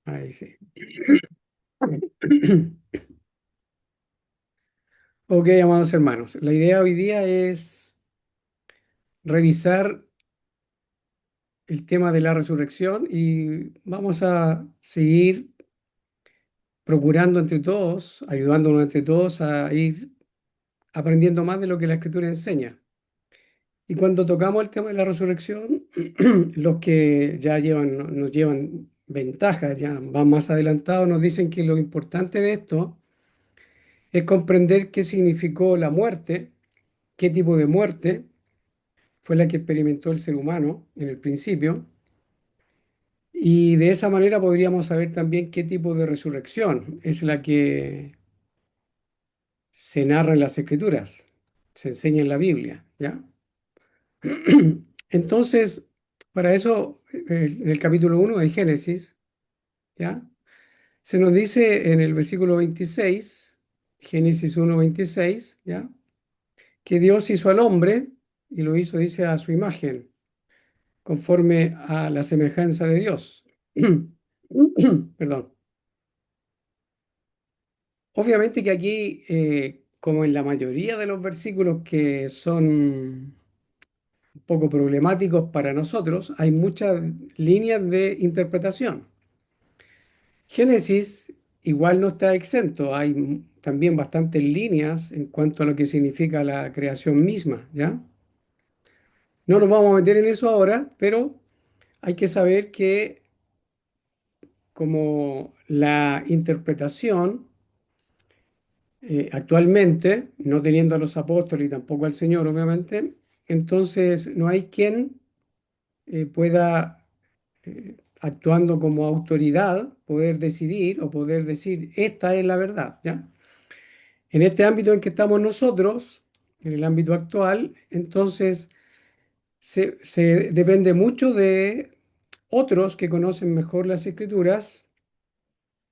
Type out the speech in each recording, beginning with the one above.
Ahí sí. Ok, amados hermanos, la idea hoy día es revisar el tema de la resurrección y vamos a seguir procurando entre todos, ayudándonos entre todos a ir aprendiendo más de lo que la Escritura enseña. Y cuando tocamos el tema de la resurrección, los que ya nos llevan ventaja, ya van más adelantados, nos dicen que lo importante de esto es comprender qué significó la muerte, qué tipo de muerte fue la que experimentó el ser humano en el principio, y de esa manera podríamos saber también qué tipo de resurrección es la que se narra en las Escrituras, se enseña en la Biblia, ¿ya? Entonces, para eso, en el capítulo 1 de Génesis, ¿ya? Se nos dice en el versículo 26, Génesis 1:26, ¿ya? Que Dios hizo al hombre y lo hizo, dice, a su imagen, conforme a la semejanza de Dios. Perdón. Obviamente que aquí, como en la mayoría de los versículos que son un poco problemáticos para nosotros, hay muchas líneas de interpretación. Génesis igual no está exento, hay también bastantes líneas en cuanto a lo que significa la creación misma, ¿ya? No nos vamos a meter en eso ahora, pero hay que saber que como la interpretación actualmente, no teniendo a los apóstoles y tampoco al Señor, obviamente, entonces no hay quien pueda, actuando como autoridad, poder decidir o poder decir, esta es la verdad, ¿ya? En este ámbito en que estamos nosotros, en el ámbito actual, entonces se depende mucho de otros que conocen mejor las escrituras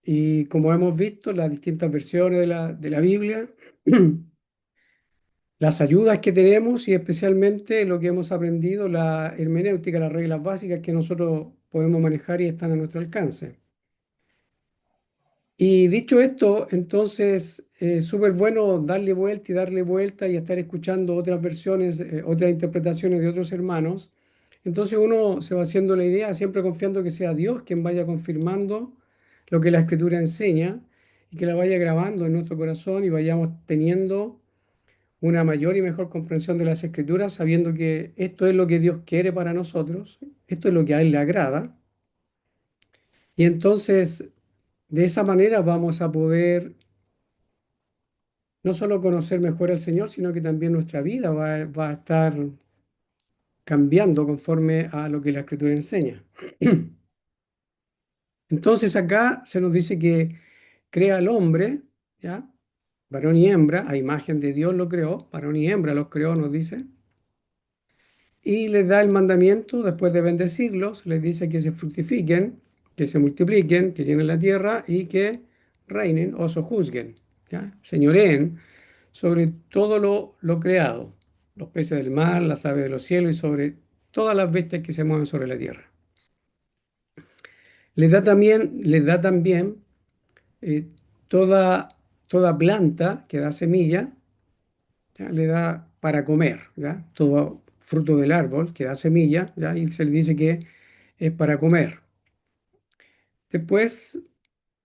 y como hemos visto, las distintas versiones de la Biblia, las ayudas que tenemos y especialmente lo que hemos aprendido, la hermenéutica, las reglas básicas que nosotros podemos manejar y están a nuestro alcance. Y dicho esto, entonces es súper bueno darle vuelta y estar escuchando otras versiones, otras interpretaciones de otros hermanos. Entonces uno se va haciendo la idea, siempre confiando que sea Dios quien vaya confirmando lo que la Escritura enseña y que la vaya grabando en nuestro corazón y vayamos teniendo una mayor y mejor comprensión de las Escrituras, sabiendo que esto es lo que Dios quiere para nosotros, esto es lo que a Él le agrada. Y entonces, de esa manera vamos a poder no solo conocer mejor al Señor, sino que también nuestra vida va a estar cambiando conforme a lo que la Escritura enseña. Entonces acá se nos dice que crea al hombre, ¿ya? Varón y hembra, a imagen de Dios lo creó, varón y hembra los creó, nos dice, y les da el mandamiento, después de bendecirlos, les dice que se fructifiquen, que se multipliquen, que llenen la tierra y que reinen o sojuzguen, ¿ya? Señoreen sobre todo lo creado, los peces del mar, las aves de los cielos y sobre todas las bestias que se mueven sobre la tierra. Les da también eh, toda, toda planta que da semilla, ¿ya? Le da para comer, ¿ya? Todo fruto del árbol que da semilla, ¿ya? Y se le dice que es para comer. Después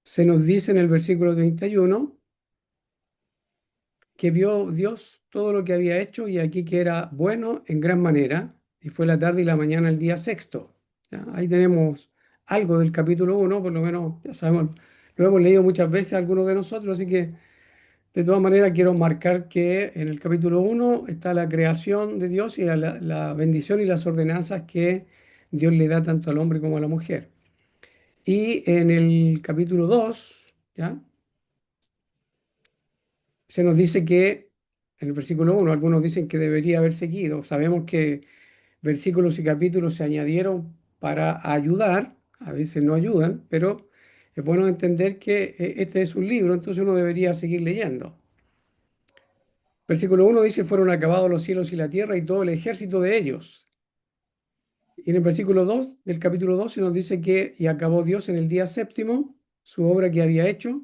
se nos dice en el versículo 31 que vio Dios todo lo que había hecho y aquí que era bueno en gran manera, y fue la tarde y la mañana el día sexto. ¿Ya? Ahí tenemos algo del capítulo 1, por lo menos ya sabemos, lo hemos leído muchas veces algunos de nosotros, así que de todas maneras quiero marcar que en el capítulo 1 está la creación de Dios y la bendición y las ordenanzas que Dios le da tanto al hombre como a la mujer. Y en el capítulo 2, ¿ya? Se nos dice que en el versículo 1, algunos dicen que debería haber seguido. Sabemos que versículos y capítulos se añadieron para ayudar, a veces no ayudan, pero es bueno entender que este es un libro, entonces uno debería seguir leyendo. Versículo 1 dice, fueron acabados los cielos y la tierra y todo el ejército de ellos. Y en el versículo 2 del capítulo 2 se nos dice que y acabó Dios en el día séptimo su obra que había hecho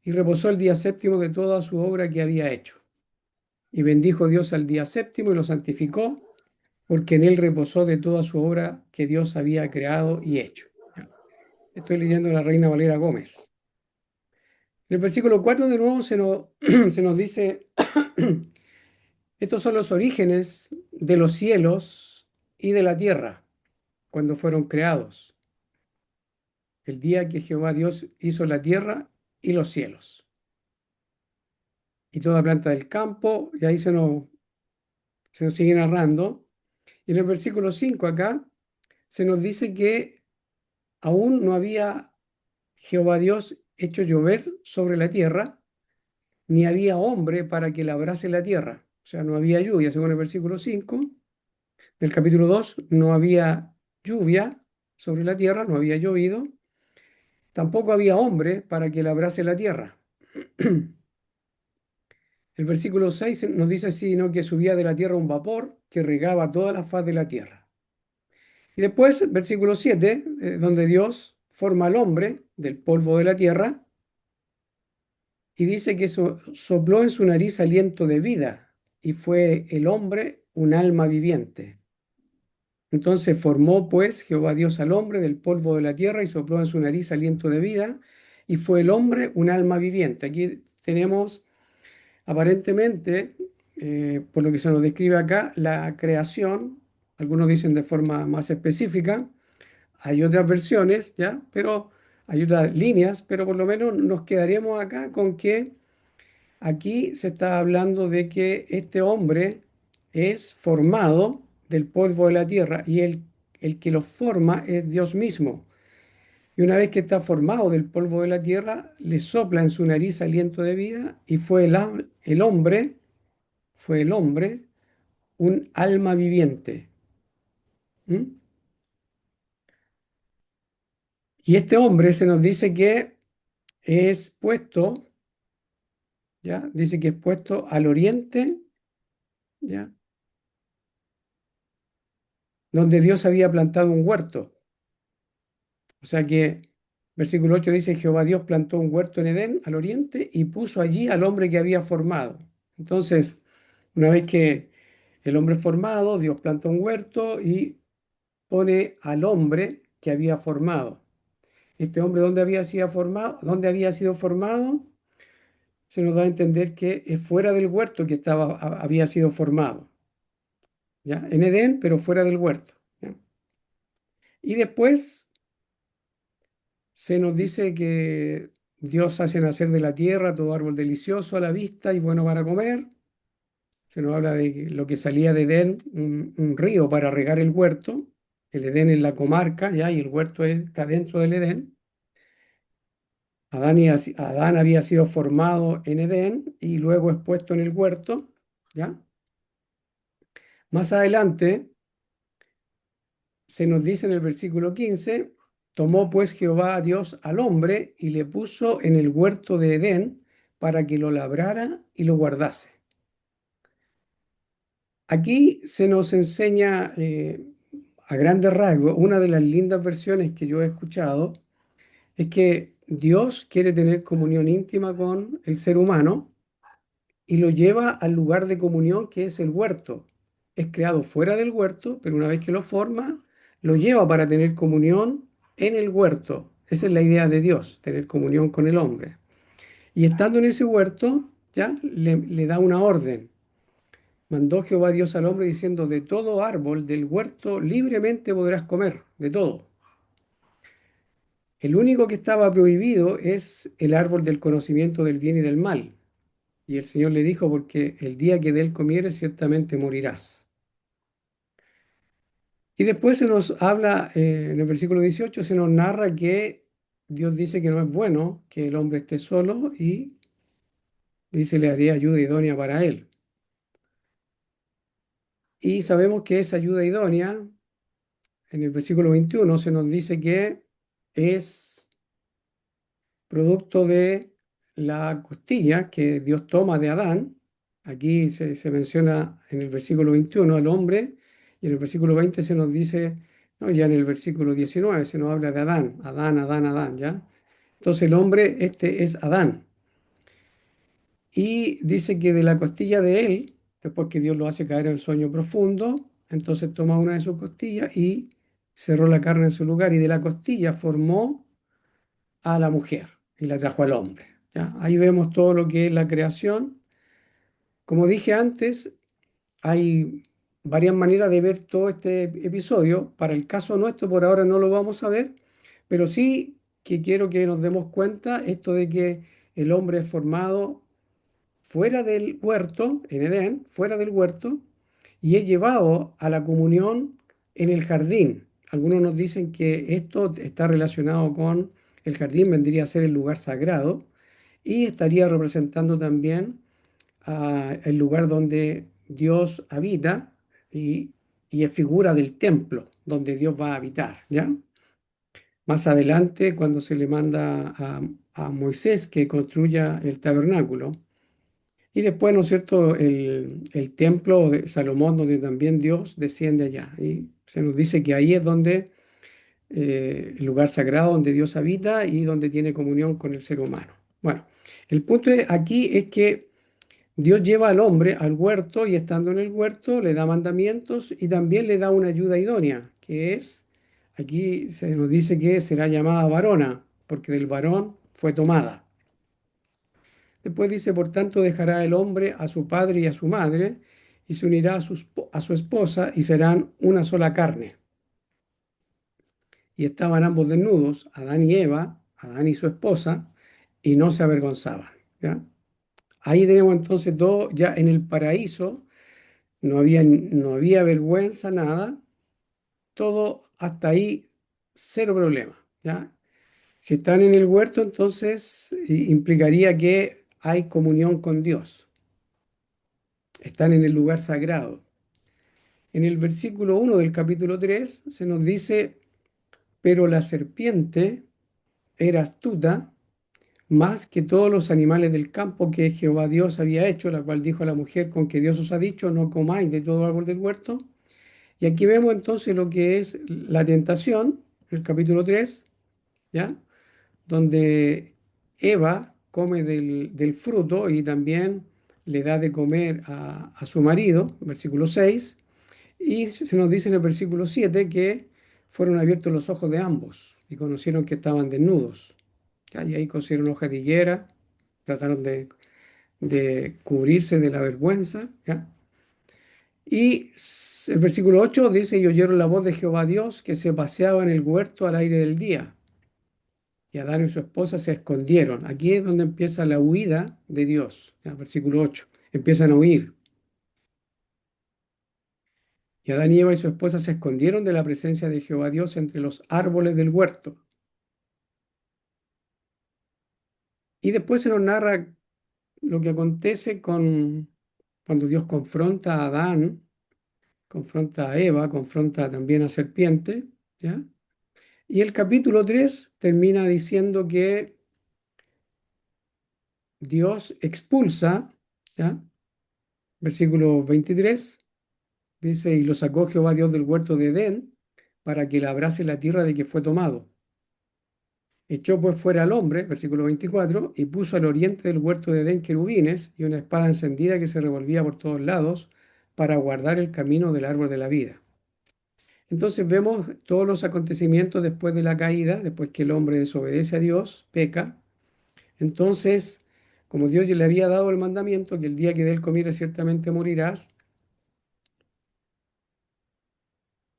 y reposó el día séptimo de toda su obra que había hecho. Y bendijo Dios al día séptimo y lo santificó, porque en él reposó de toda su obra que Dios había creado y hecho. Estoy leyendo la Reina Valera Gómez. En el versículo 4 de nuevo se nos dice, estos son los orígenes de los cielos y de la tierra, cuando fueron creados, el día que Jehová Dios hizo la tierra y los cielos, y toda planta del campo, y ahí se nos sigue narrando. Y en el versículo 5 acá se nos dice que aún no había Jehová Dios hecho llover sobre la tierra, ni había hombre para que labrase la tierra. O sea, no había lluvia, según el versículo 5 del capítulo 2, no había lluvia sobre la tierra, no había llovido, tampoco había hombre para que labrase la tierra. El versículo 6 nos dice, sino que subía de la tierra un vapor que regaba toda la faz de la tierra. Y después, versículo 7, donde Dios forma al hombre del polvo de la tierra y dice que sopló en su nariz aliento de vida y fue el hombre un alma viviente. Entonces formó pues Jehová Dios al hombre del polvo de la tierra y sopló en su nariz aliento de vida y fue el hombre un alma viviente. Aquí tenemos aparentemente, por lo que se nos describe acá, la creación, algunos dicen de forma más específica, hay otras versiones, ¿ya? Pero hay otras líneas, pero por lo menos nos quedaríamos acá con que aquí se está hablando de que este hombre es formado del polvo de la tierra y el que lo forma es Dios mismo. Y una vez que está formado del polvo de la tierra, le sopla en su nariz aliento de vida y fue el hombre un alma viviente. ¿Mm? Y este hombre se nos dice que es puesto, ¿ya? Dice que es puesto al oriente, ¿ya? Donde Dios había plantado un huerto. O sea que versículo 8 dice, Jehová Dios plantó un huerto en Edén al oriente y puso allí al hombre que había formado. Entonces, una vez que el hombre es formado, Dios planta un huerto y pone al hombre que había formado. Este hombre, ¿dónde había sido formado? ¿Dónde había sido formado? Se nos da a entender que es fuera del huerto que había sido formado. ¿Ya? En Edén, pero fuera del huerto. ¿Ya? Y después se nos dice que Dios hace nacer de la tierra todo árbol delicioso a la vista y bueno para comer. Se nos habla de lo que salía de Edén, un río para regar el huerto. El Edén es la comarca, ¿ya? Y el huerto está dentro del Edén. Adán había sido formado en Edén y luego expuesto en el huerto, ¿ya? Más adelante se nos dice en el versículo 15, tomó pues Jehová a Dios al hombre y le puso en el huerto de Edén para que lo labrara y lo guardase. Aquí se nos enseña a grandes rasgos, una de las lindas versiones que yo he escuchado es que Dios quiere tener comunión íntima con el ser humano y lo lleva al lugar de comunión que es el huerto. Es creado fuera del huerto, pero una vez que lo forma, lo lleva para tener comunión en el huerto. Esa es la idea de Dios, tener comunión con el hombre. Y estando en ese huerto, ya le da una orden. Mandó Jehová Dios al hombre diciendo, de todo árbol del huerto libremente podrás comer, de todo. El único que estaba prohibido es el árbol del conocimiento del bien y del mal. Y el Señor le dijo, porque el día que de él comieres, ciertamente morirás. Y después se nos habla, en el versículo 18, se nos narra que Dios dice que no es bueno que el hombre esté solo y dice, le haría ayuda idónea para él. Y sabemos que esa ayuda idónea, en el versículo 21, se nos dice que es producto de la costilla que Dios toma de Adán. Aquí se menciona en el versículo 21 al hombre y en el versículo 20 se nos dice ¿no? Ya en el versículo 19 se nos habla de Adán, Adán, Adán, Adán, ¿ya? Entonces el hombre, este es Adán. Y dice que de la costilla de él, después que Dios lo hace caer en sueño profundo, entonces toma una de sus costillas y cerró la carne en su lugar y de la costilla formó a la mujer y la trajo al hombre. ¿Ya? Ahí vemos todo lo que es la creación. Como dije antes, hay varias maneras de ver todo este episodio. Para el caso nuestro, por ahora no lo vamos a ver, pero sí que quiero que nos demos cuenta esto de que el hombre es formado fuera del huerto, en Edén, fuera del huerto, y es llevado a la comunión en el jardín. Algunos nos dicen que esto está relacionado con el jardín, vendría a ser el lugar sagrado, y estaría representando también el lugar donde Dios habita y, y es figura del templo donde Dios va a habitar, ¿ya? Más adelante, cuando se le manda a Moisés que construya el tabernáculo, y después, ¿no es cierto?, el templo de Salomón, donde también Dios desciende allá. Y se nos dice que ahí es donde, el lugar sagrado donde Dios habita y donde tiene comunión con el ser humano. Bueno, el punto aquí es que Dios lleva al hombre al huerto y estando en el huerto le da mandamientos y también le da una ayuda idónea, que es, aquí se nos dice que será llamada varona, porque del varón fue tomada. Después dice, por tanto, dejará el hombre a su padre y a su madre, y se unirá a su esposa, y serán una sola carne. Y estaban ambos desnudos, Adán y Eva, Adán y su esposa, y no se avergonzaban. ¿Ya? Ahí tenemos entonces todo, ya en el paraíso, no había vergüenza, nada, todo hasta ahí, cero problema. ¿Ya? Si están en el huerto, entonces implicaría que hay comunión con Dios, están en el lugar sagrado. En el versículo 1 del capítulo 3 se nos dice, pero la serpiente era astuta más que todos los animales del campo que Jehová Dios había hecho, la cual dijo a la mujer, con que Dios os ha dicho, no comáis de todo árbol del huerto. Y aquí vemos entonces lo que es la tentación, el capítulo 3, ¿ya? Donde Eva come del fruto y también le da de comer a su marido, versículo 6. Y se nos dice en el versículo 7 que fueron abiertos los ojos de ambos y conocieron que estaban desnudos. ¿Ya? Y ahí cosieron hojas de higuera, trataron de cubrirse de la vergüenza. ¿Ya? Y el versículo 8 dice, y oyeron la voz de Jehová Dios que se paseaba en el huerto al aire del día. Y Adán y su esposa se escondieron. Aquí es donde empieza la huida de Dios. ¿Ya? Versículo 8. Empiezan a huir. Y Adán y Eva y su esposa se escondieron de la presencia de Jehová Dios entre los árboles del huerto. Y después se nos narra lo que acontece cuando Dios confronta a Adán, confronta a Eva, confronta también a serpiente, ¿ya? Y el capítulo 3 termina diciendo que Dios expulsa, ¿ya? Versículo 23 dice, y lo sacó Jehová Dios del huerto de Edén para que labrase la tierra de que fue tomado. Echó pues fuera al hombre, versículo 24, y puso al oriente del huerto de Edén querubines y una espada encendida que se revolvía por todos lados para guardar el camino del árbol de la vida. Entonces vemos todos los acontecimientos después de la caída, después que el hombre desobedece a Dios, peca. Entonces, como Dios ya le había dado el mandamiento que el día que de él comieres ciertamente morirás,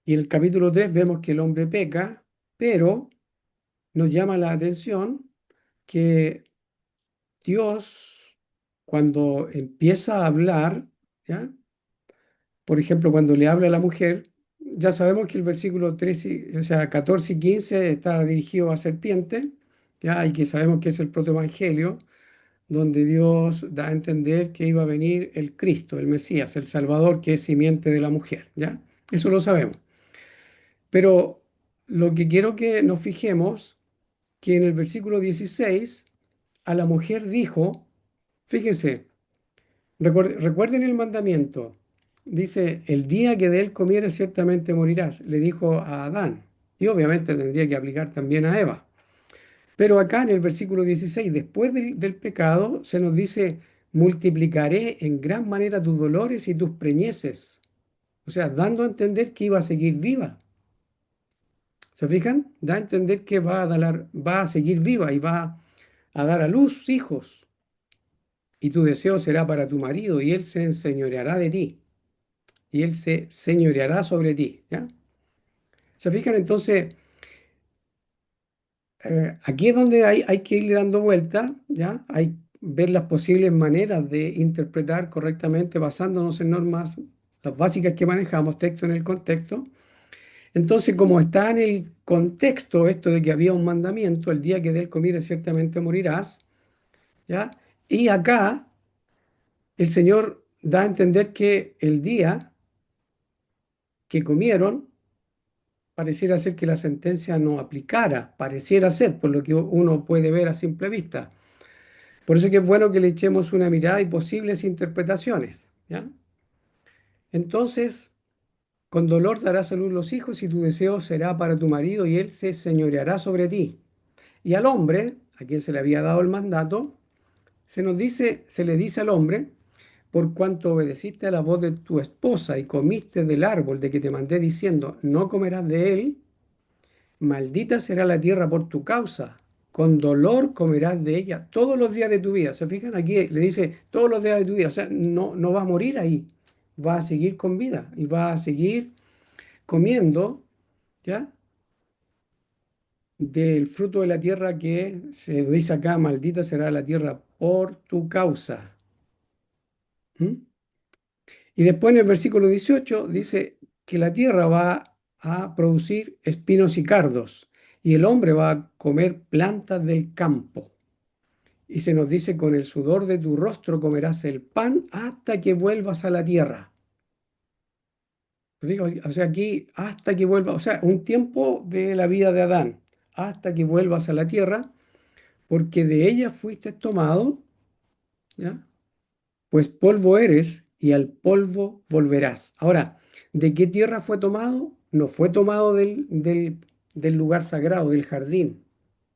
y en el capítulo 3 vemos que el hombre peca, pero nos llama la atención que Dios, cuando empieza a hablar, ¿ya? Por ejemplo, cuando le habla a la mujer, ya sabemos que el versículo 13, o sea, 14 y 15 está dirigido a serpiente, ¿ya? Y que sabemos que es el protoevangelio, donde Dios da a entender que iba a venir el Cristo, el Mesías, el Salvador, que es simiente de la mujer, ¿ya? Eso lo sabemos. Pero lo que quiero que nos fijemos, que en el versículo 16, a la mujer dijo, fíjense, recuerden el mandamiento. dice, el día que de él comieres ciertamente morirás, le dijo a Adán. Y obviamente tendría que aplicar también a Eva. Pero acá en el versículo 16, después del pecado, se nos dice, multiplicaré en gran manera tus dolores y tus preñeces. O sea, dando a entender que iba a seguir viva. ¿Se fijan? Da a entender que va a seguir viva y va a dar a luz hijos. Y tu deseo será para tu marido y él se enseñoreará de ti. Y él se señoreará sobre ti. ¿Ya? ¿Se fijan? Entonces, aquí es donde hay que irle dando vuelta, ¿ya? Hay ver las posibles maneras de interpretar correctamente basándonos en normas, las básicas que manejamos, texto en el contexto. Entonces, como está en el contexto esto de que había un mandamiento, el día que de él comieres ciertamente morirás, ¿ya? Y acá el Señor da a entender que el día que comieron, pareciera ser que la sentencia no aplicara, pareciera ser, por lo que uno puede ver a simple vista. Por eso que es bueno que le echemos una mirada y posibles interpretaciones, ¿ya? Entonces, con dolor darás a luz los hijos y tu deseo será para tu marido y él se señoreará sobre ti. Y al hombre, a quien se le había dado el mandato, se le dice al hombre, por cuanto obedeciste a la voz de tu esposa y comiste del árbol de que te mandé diciendo, no comerás de él, maldita será la tierra por tu causa, con dolor comerás de ella todos los días de tu vida. ¿Se fijan? Aquí le dice todos los días de tu vida, o sea, no va a morir ahí, va a seguir con vida y va a seguir comiendo, ¿ya? Del fruto de la tierra que se dice acá, maldita será la tierra por tu causa. ¿Mm? Y después en el versículo 18 dice que la tierra va a producir espinos y cardos, y el hombre va a comer plantas del campo. Y se nos dice, con el sudor de tu rostro comerás el pan hasta que vuelvas a la tierra. Digo, o sea, aquí, hasta que vuelvas, o sea, un tiempo de la vida de Adán, hasta que vuelvas a la tierra, porque de ella fuiste tomado, ¿ya? Pues polvo eres y al polvo volverás. Ahora, ¿de qué tierra fue tomado? No fue tomado del lugar sagrado, del jardín,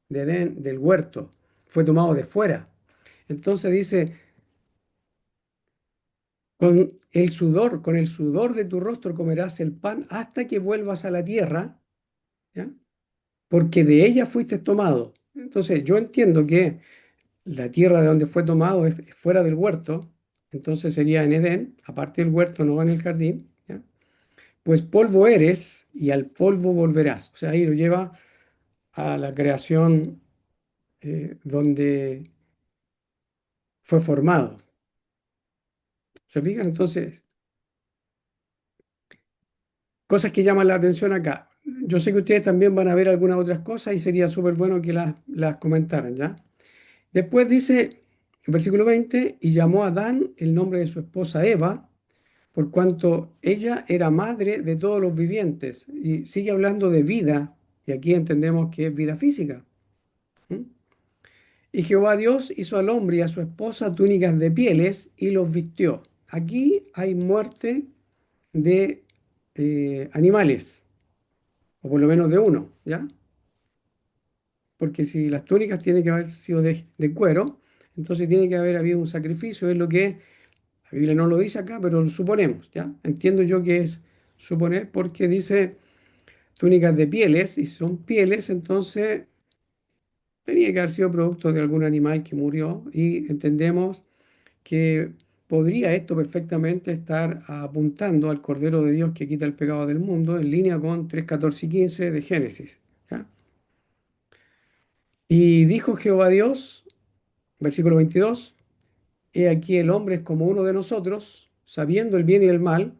de Edén, del huerto. Fue tomado de fuera. Entonces dice, con el sudor de tu rostro comerás el pan hasta que vuelvas a la tierra, ¿ya? Porque de ella fuiste tomado. Entonces, yo entiendo que la tierra de donde fue tomado es fuera del huerto, entonces sería en Edén, aparte del huerto, no va en el jardín, ¿ya? Pues polvo eres y al polvo volverás. O sea, ahí lo lleva a la creación donde fue formado. ¿Se fijan? Entonces, cosas que llaman la atención acá. Yo sé que ustedes también van a ver algunas otras cosas y sería súper bueno que las comentaran, ¿ya? Después dice, versículo 20, y llamó a Adán el nombre de su esposa Eva, por cuanto ella era madre de todos los vivientes. Y sigue hablando de vida, y aquí entendemos que es vida física. ¿Mm? Y Jehová Dios hizo al hombre y a su esposa túnicas de pieles y los vistió. Aquí hay muerte de animales, o por lo menos de uno, ¿ya? Porque si las túnicas tienen que haber sido de cuero, entonces tiene que haber habido un sacrificio, es lo que la Biblia no lo dice acá, pero lo suponemos, ¿ya? Entiendo yo que es suponer porque dice túnicas de pieles, y si son pieles, entonces tenía que haber sido producto de algún animal que murió, y entendemos que podría esto perfectamente estar apuntando al Cordero de Dios que quita el pecado del mundo, en línea con 3, 14 y 15 de Génesis, ¿ya? Y dijo Jehová Dios, versículo 22, he aquí el hombre es como uno de nosotros, sabiendo el bien y el mal.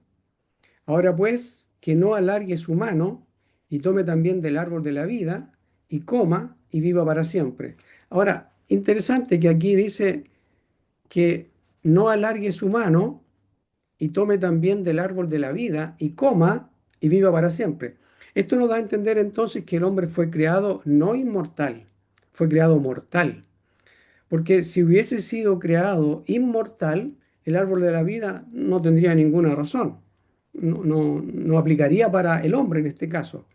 Ahora pues, que no alargue su mano y tome también del árbol de la vida y coma y viva para siempre. Ahora, interesante que aquí dice que no alargue su mano y tome también del árbol de la vida y coma y viva para siempre. Esto nos da a entender entonces que el hombre fue creado no inmortal, fue creado mortal. Porque si hubiese sido creado inmortal, el árbol de la vida no tendría ninguna razón. No aplicaría para el hombre en este caso.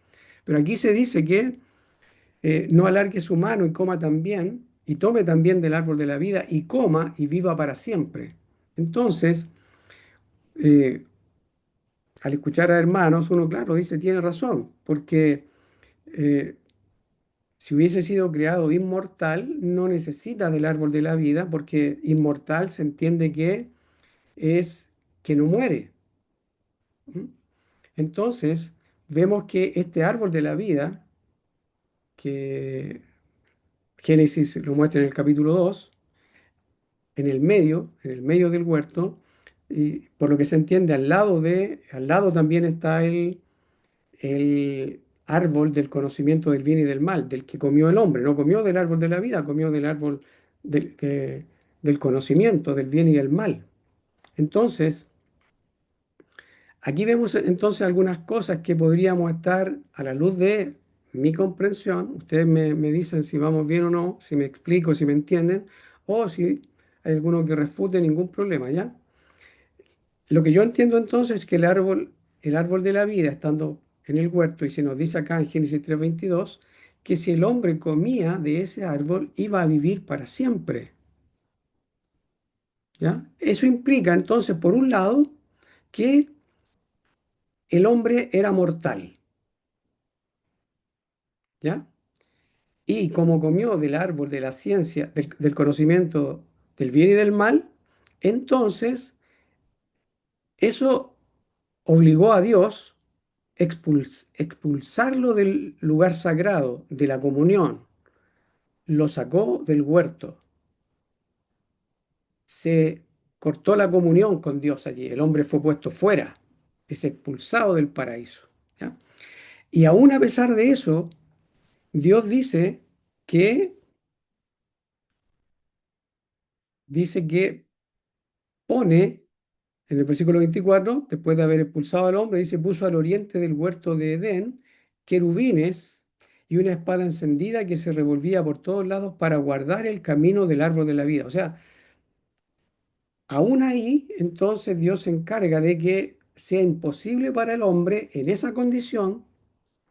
Pero aquí se dice que no alargue su mano y coma también, y tome también del árbol de la vida, y coma y viva para siempre. Entonces, eh, al escuchar a hermanos, uno, claro, dice, tiene razón, porque eh, si hubiese sido creado inmortal, no necesita del árbol de la vida, porque inmortal se entiende que es que no muere. ¿Mm? Entonces, vemos que este árbol de la vida, que Génesis lo muestra en el capítulo 2, en el medio del huerto, y por lo que se entiende, al lado también está el árbol del conocimiento del bien y del mal, del que comió el hombre. No comió del árbol de la vida, comió del árbol del conocimiento del bien y del mal. Entonces, aquí vemos entonces algunas cosas que podríamos estar a la luz de mi comprensión. Ustedes me dicen si vamos bien o no, si me explico, si me entienden, o si hay alguno que refute, ningún problema, ¿ya? Lo que yo entiendo entonces es que el árbol de la vida, estando en el huerto, y se nos dice acá en Génesis 3:22, que si el hombre comía de ese árbol, iba a vivir para siempre, ¿ya? Eso implica entonces, por un lado, que el hombre era mortal, ¿ya? Y como comió del árbol de la ciencia, del conocimiento del bien y del mal, entonces eso obligó a Dios expulsarlo del lugar sagrado, de la comunión, lo sacó del huerto, se cortó la comunión con Dios allí, el hombre fue puesto fuera, es expulsado del paraíso, ¿ya? Y aún a pesar de eso, Dios que, dice que pone, en el versículo 24, después de haber expulsado al hombre, dice, puso al oriente del huerto de Edén querubines y una espada encendida que se revolvía por todos lados para guardar el camino del árbol de la vida. O sea, aún ahí, entonces Dios se encarga de que sea imposible para el hombre en esa condición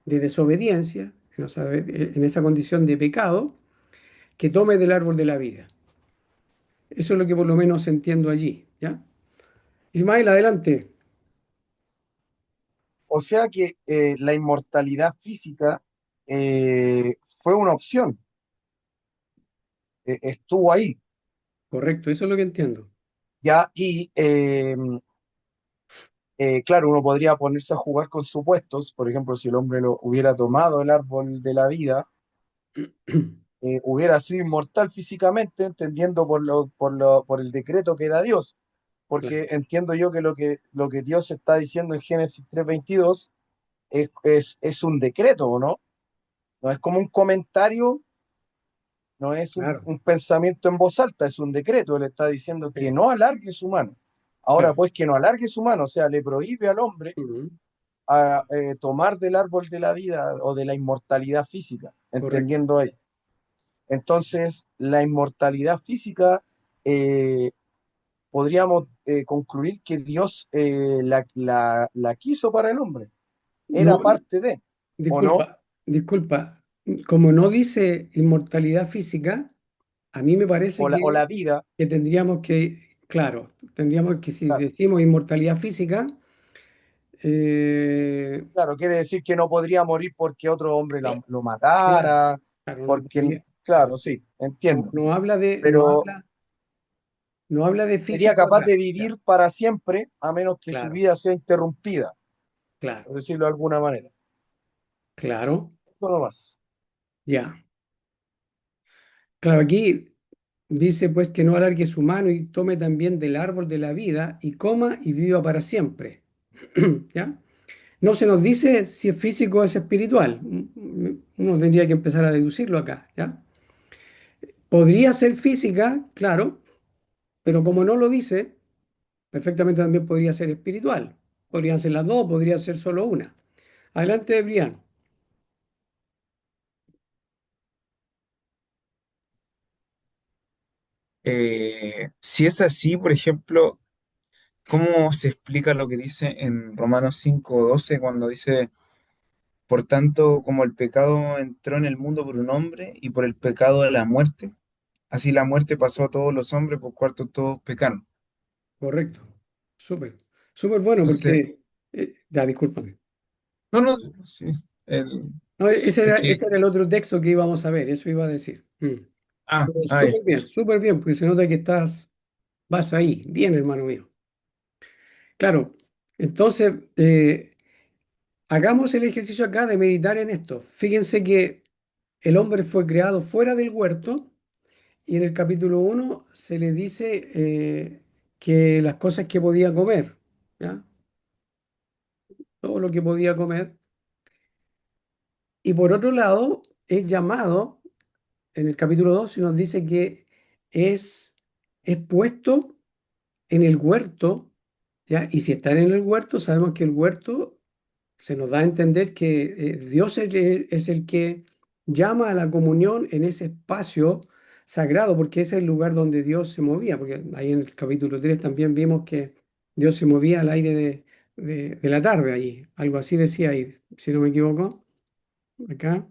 de desobediencia, en esa condición de pecado, que tome del árbol de la vida. Eso es lo que por lo menos entiendo allí, ¿ya? Ismael, adelante. O sea que la inmortalidad física fue una opción, estuvo ahí, Correcto, eso es lo que entiendo. ya, y claro, uno podría ponerse a jugar con supuestos, por ejemplo, si el hombre lo hubiera tomado el árbol de la vida, hubiera sido inmortal físicamente, entendiendo por el decreto que da Dios, Claro. porque entiendo yo que lo que Dios está diciendo en Génesis 3:22 es un decreto, ¿o no? No es como un comentario, no es Claro, un pensamiento en voz alta, es un decreto. Él está diciendo que sí, no alargue su mano. Ahora, claro. pues, que no alargue su mano, o sea, le prohíbe al hombre Ujú. a tomar del árbol de la vida o de la inmortalidad física, Correcto. entendiendo ahí. Entonces, la inmortalidad física, eh, podríamos concluir que Dios la quiso para el hombre, era No, parte de, ¿o no? disculpa. Como no dice inmortalidad física, a mí me parece O la vida, que tendríamos que, claro, tendríamos que, si claro, decimos inmortalidad física, eh, claro, quiere decir que no podría morir porque otro hombre cla- lo claro, matara, claro, no porque, podría, claro, claro, sí, entiendo, no habla pero no habla de sería físico capaz acá. de O sea, vivir para siempre a menos que su claro, vida sea interrumpida, claro, por decirlo de alguna manera. claro, Eso no más. ya. Claro, aquí dice pues que no alargue su mano y tome también del árbol de la vida y coma y viva para siempre. ¿Ya? No se nos dice si es físico o es espiritual. Uno tendría que empezar a deducirlo acá, ¿ya? Podría ser física, claro, pero como no lo dice, perfectamente también podría ser espiritual. Podrían ser las dos, podría ser solo una. Adelante, Brian. Si es así, por ejemplo, ¿Cómo se explica lo que dice en Romanos 5:12 cuando dice, por tanto, como el pecado entró en el mundo por un hombre y por el pecado de la muerte, así la muerte pasó a todos los hombres por cuanto todos pecaron? Correcto. Súper. Súper bueno Entonces, porque, ya, discúlpame. no, no, sí, el- No, es que, ese era el otro texto que íbamos a ver, eso iba a decir. Pero ya. súper bien, porque se nota que vas ahí. Bien, hermano mío. Claro, entonces, hagamos el ejercicio acá de meditar en esto. Fíjense que el hombre fue creado fuera del huerto y en el capítulo 1 se le dice que las cosas que podía comer, ¿ya? Todo lo que podía comer. Y por otro lado, es llamado, en el capítulo 2 se nos dice que es, es puesto en el huerto, ¿ya? Y si está en el huerto, sabemos que el huerto se nos da a entender que Dios es el que llama a la comunión en ese espacio sagrado, porque ese es el lugar donde Dios se movía, porque ahí en el capítulo 3 también vimos que Dios se movía al aire de la tarde allí, algo así decía ahí, si no me equivoco, acá.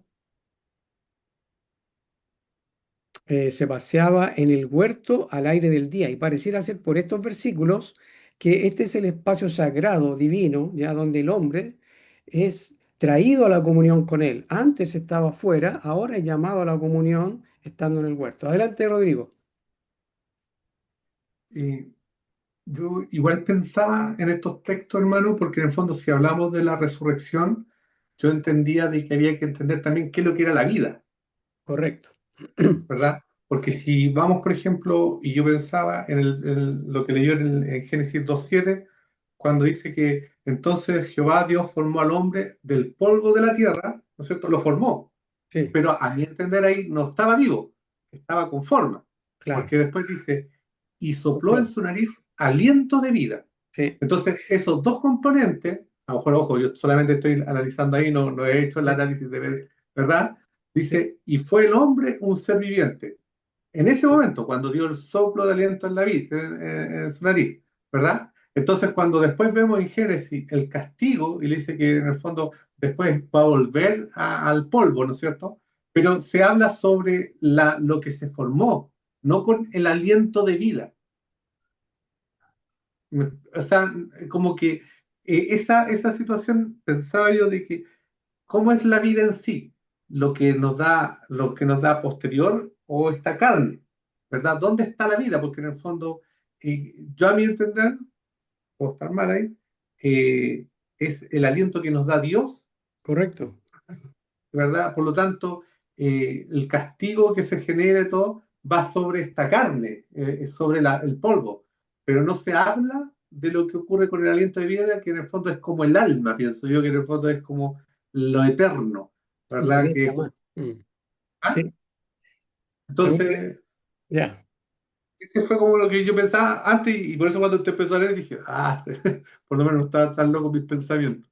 Se paseaba en el huerto al aire del día. Y pareciera ser por estos versículos que este es el espacio sagrado, divino, ya donde el hombre es traído a la comunión con él. Antes estaba fuera, ahora es llamado a la comunión estando en el huerto. Adelante, Rodrigo. Y yo igual pensaba en estos textos, hermano, porque en el fondo si hablamos de la resurrección, yo entendía de que había que entender también qué es lo que era la vida, Correcto. ¿verdad? Porque si vamos, por ejemplo, y yo pensaba en lo que leyó en Génesis 2:7, cuando dice que entonces Jehová Dios formó al hombre del polvo de la tierra, ¿no es cierto? Lo formó, Sí, pero a mi entender ahí no estaba vivo, estaba con forma, claro. porque después dice, y sopló en Sopló. su nariz aliento de vida. Sí, Entonces, esos dos componentes, a lo mejor, ojo, yo solamente estoy analizando ahí, no he hecho el sí, análisis de verdad, sí, dice, y fue el hombre un ser viviente. En ese momento, cuando dio el soplo de aliento en, en su nariz, ¿verdad? Entonces, cuando después vemos en Génesis el castigo, y le dice que en el fondo después va a volver al polvo, ¿no es cierto? Pero se habla sobre lo que se formó, no con el aliento de vida. O sea, como que esa situación pensaba yo de que cómo es la vida en sí, lo que nos da posterior o esta carne, ¿verdad? ¿Dónde está la vida? Porque en el fondo, yo a mi entender, puedo estar mal ahí, eh, es el aliento que nos da Dios, correcto. ¿verdad? Por lo tanto, el castigo que se genera y todo va sobre esta carne, sobre el polvo, pero no se habla de lo que ocurre con el aliento de vida, que en el fondo es como el alma, pienso yo, que en el fondo es como lo eterno, La ¿verdad? vida más. ¿Ah? Sí, el hombre, Entonces, ya. ese fue como lo que yo pensaba antes, y por eso cuando usted empezó a leer dije, por lo menos no estaba tan loco mis pensamientos.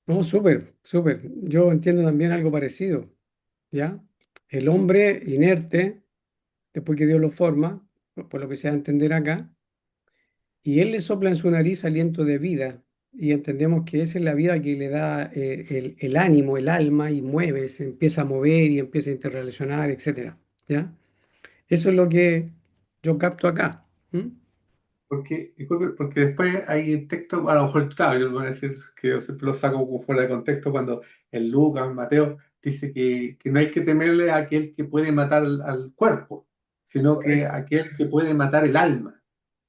No, súper, súper. Yo entiendo también algo parecido, ¿ya? El hombre inerte después que Dios lo forma, por lo que se da a entender acá, y Él le sopla en su nariz aliento de vida, y entendemos que esa es la vida que le da el ánimo, el alma, y mueve, se empieza a mover y empieza a interrelacionar, etcétera, ¿ya? Eso es lo que yo capto acá. ¿Mm? Porque, disculpe, porque después hay texto, a lo mejor, claro, yo voy a decir que yo siempre lo saco como fuera de contexto cuando en Lucas, en Mateo, dice que no hay que temerle a aquel que puede matar al cuerpo, sino que Correcto, a aquel que puede matar el alma,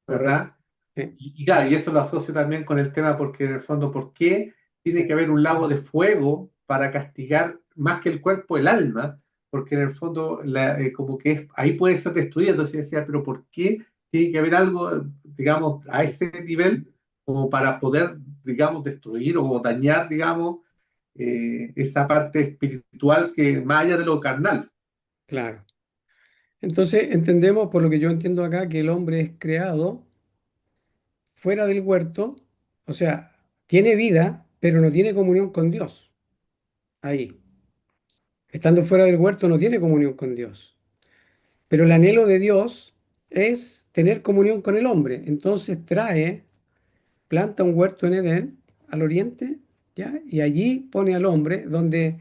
correcto. ¿verdad? Sí, Y claro, y eso lo asocio también con el tema, porque en el fondo, ¿por qué sí, tiene que haber un lago de fuego para castigar más que el cuerpo, el alma? Porque en el fondo, como que ahí puede ser destruido. Entonces yo decía, pero ¿por qué tiene que haber algo, digamos, a ese nivel como para poder, digamos, destruir o dañar, digamos, esa parte espiritual que más allá de lo carnal? claro. Entonces entendemos, por lo que yo entiendo acá, que el hombre es creado fuera del huerto, o sea, tiene vida, pero no tiene comunión con Dios. Ahí, estando fuera del huerto, no tiene comunión con Dios. Pero el anhelo de Dios es tener comunión con el hombre. Entonces trae planta un huerto en Edén, al oriente, ¿ya? Y allí pone al hombre donde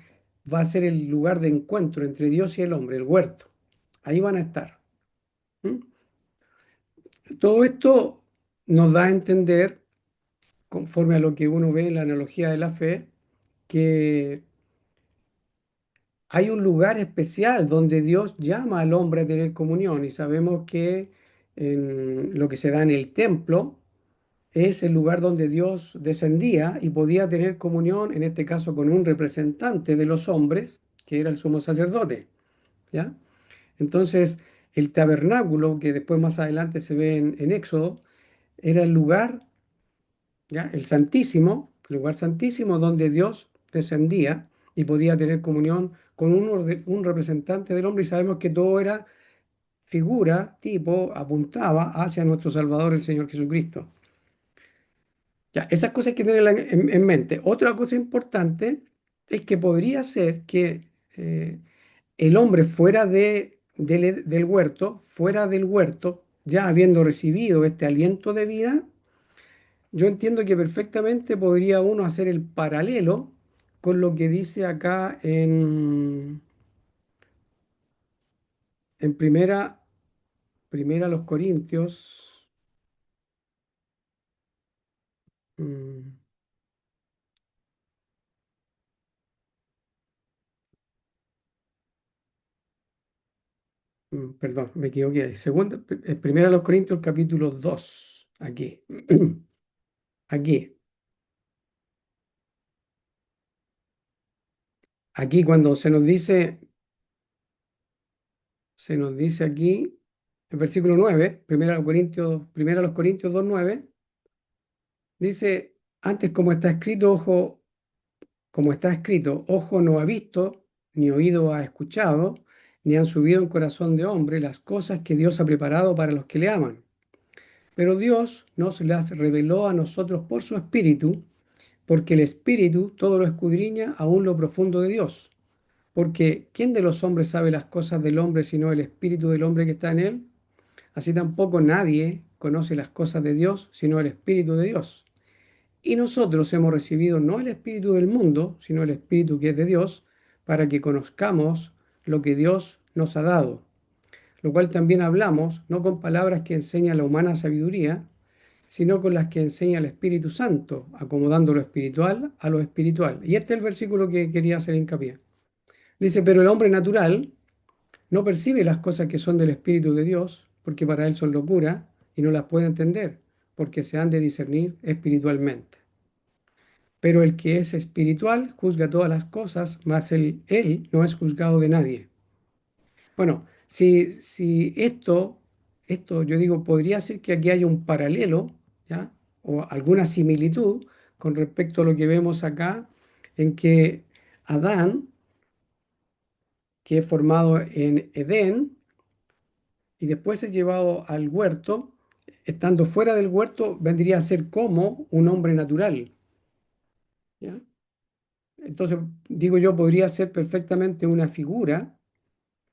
va a ser el lugar de encuentro entre Dios y el hombre, el huerto. Ahí van a estar. ¿Mm? Todo esto nos da a entender, conforme a lo que uno ve en la analogía de la fe, que hay un lugar especial donde Dios llama al hombre a tener comunión y sabemos que en lo que se da en el templo es el lugar donde Dios descendía y podía tener comunión, en este caso con un representante de los hombres, que era el sumo sacerdote, ¿ya? Entonces, el tabernáculo, que después más adelante se ve en Éxodo, era el lugar, ¿ya? El santísimo, el lugar santísimo donde Dios descendía y podía tener comunión con un representante del hombre, y sabemos que todo era figura, tipo, apuntaba hacia nuestro Salvador, el Señor Jesucristo. Ya, esas cosas hay que tenerlas en mente. Otra cosa importante es que podría ser que el hombre fuera del huerto, fuera del huerto, ya habiendo recibido este aliento de vida, yo entiendo que perfectamente podría uno hacer el paralelo con lo que dice acá en primera los Corintios. mm, Perdón, me equivoqué. Primera los Corintios, capítulo 2 aquí. Aquí, aquí cuando se nos dice aquí, en versículo 9, primera los Corintios 2:9, dice, antes como está escrito, ojo no ha visto, ni oído ha escuchado, ni han subido en corazón de hombre las cosas que Dios ha preparado para los que le aman. Pero Dios nos las reveló a nosotros por su Espíritu, porque el Espíritu todo lo escudriña aún lo profundo de Dios. Porque ¿quién de los hombres sabe las cosas del hombre sino el Espíritu del hombre que está en él? Así tampoco nadie conoce las cosas de Dios sino el Espíritu de Dios. Y nosotros hemos recibido no el Espíritu del mundo, sino el Espíritu que es de Dios, para que conozcamos lo que Dios nos ha dado. Lo cual también hablamos, no con palabras que enseña la humana sabiduría, sino con las que enseña el Espíritu Santo, acomodando lo espiritual a lo espiritual. Y este es el versículo que quería hacer hincapié. Dice, pero el hombre natural no percibe las cosas que son del Espíritu de Dios, porque para él son locura y no las puede entender, porque se han de discernir espiritualmente. Pero el que es espiritual juzga todas las cosas, mas él no es juzgado de nadie. Bueno, si esto yo digo, podría ser que aquí haya un paralelo, ¿ya? O alguna similitud con respecto a lo que vemos acá, en que Adán, que es formado en Edén, y después es llevado al huerto, estando fuera del huerto, vendría a ser como un hombre natural, ¿ya? Entonces, digo yo, podría ser perfectamente una figura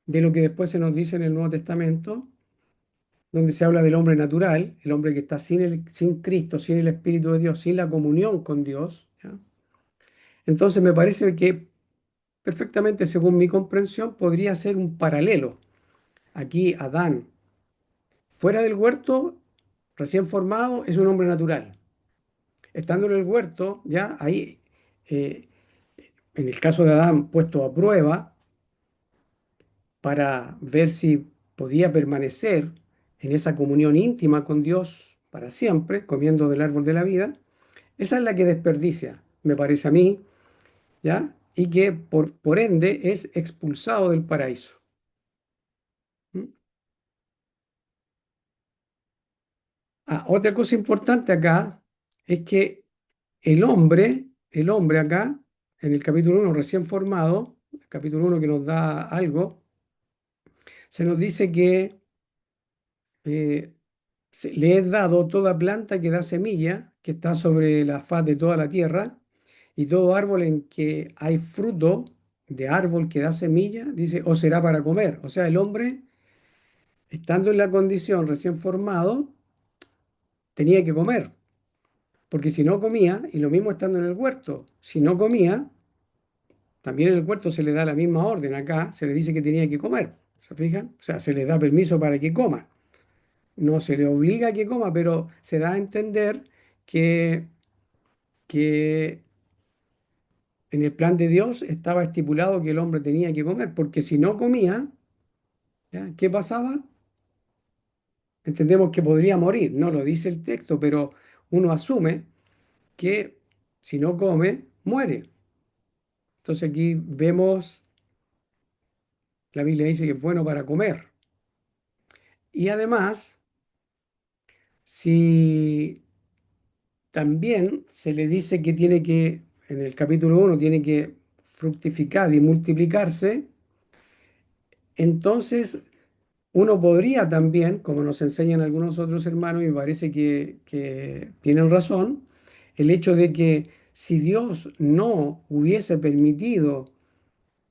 de lo que después se nos dice en el Nuevo Testamento, donde se habla del hombre natural, el hombre que está sin Cristo, sin el Espíritu de Dios, sin la comunión con Dios, ¿ya? Entonces, me parece que perfectamente, según mi comprensión, podría ser un paralelo. Aquí, Adán, fuera del huerto, recién formado, es un hombre natural. Estando en el huerto, ya ahí, eh, en el caso de Adán, puesto a prueba para ver si podía permanecer en esa comunión íntima con Dios para siempre, comiendo del árbol de la vida, esa es la que desperdicia, me parece a mí, ¿ya? Y que por ende es expulsado del paraíso. ¿Mm? Otra cosa importante acá es que el hombre acá, en el capítulo 1 recién formado, el capítulo 1 que nos da algo, se nos dice que eh, le es dado toda planta que da semilla, que está sobre la faz de toda la tierra, y todo árbol en que hay fruto de árbol que da semilla, dice, o será para comer. O sea, el hombre, estando en la condición recién formado, tenía que comer. Porque si no comía, y lo mismo estando en el huerto, si no comía, también en el huerto se le da la misma orden. Acá se le dice que tenía que comer. ¿Se fijan? O sea, se le da permiso para que coma. No se le obliga a que coma, pero se da a entender que, que en el plan de Dios estaba estipulado que el hombre tenía que comer, porque si no comía, ¿ya? ¿Qué pasaba? Entendemos que podría morir. No lo dice el texto, pero uno asume que si no come, muere. Entonces aquí vemos, la Biblia dice que es bueno para comer. Y además, si también se le dice que tiene que, en el capítulo 1, tiene que fructificar y multiplicarse, entonces uno podría también, como nos enseñan algunos otros hermanos, y me parece que tienen razón, el hecho de que si Dios no hubiese permitido,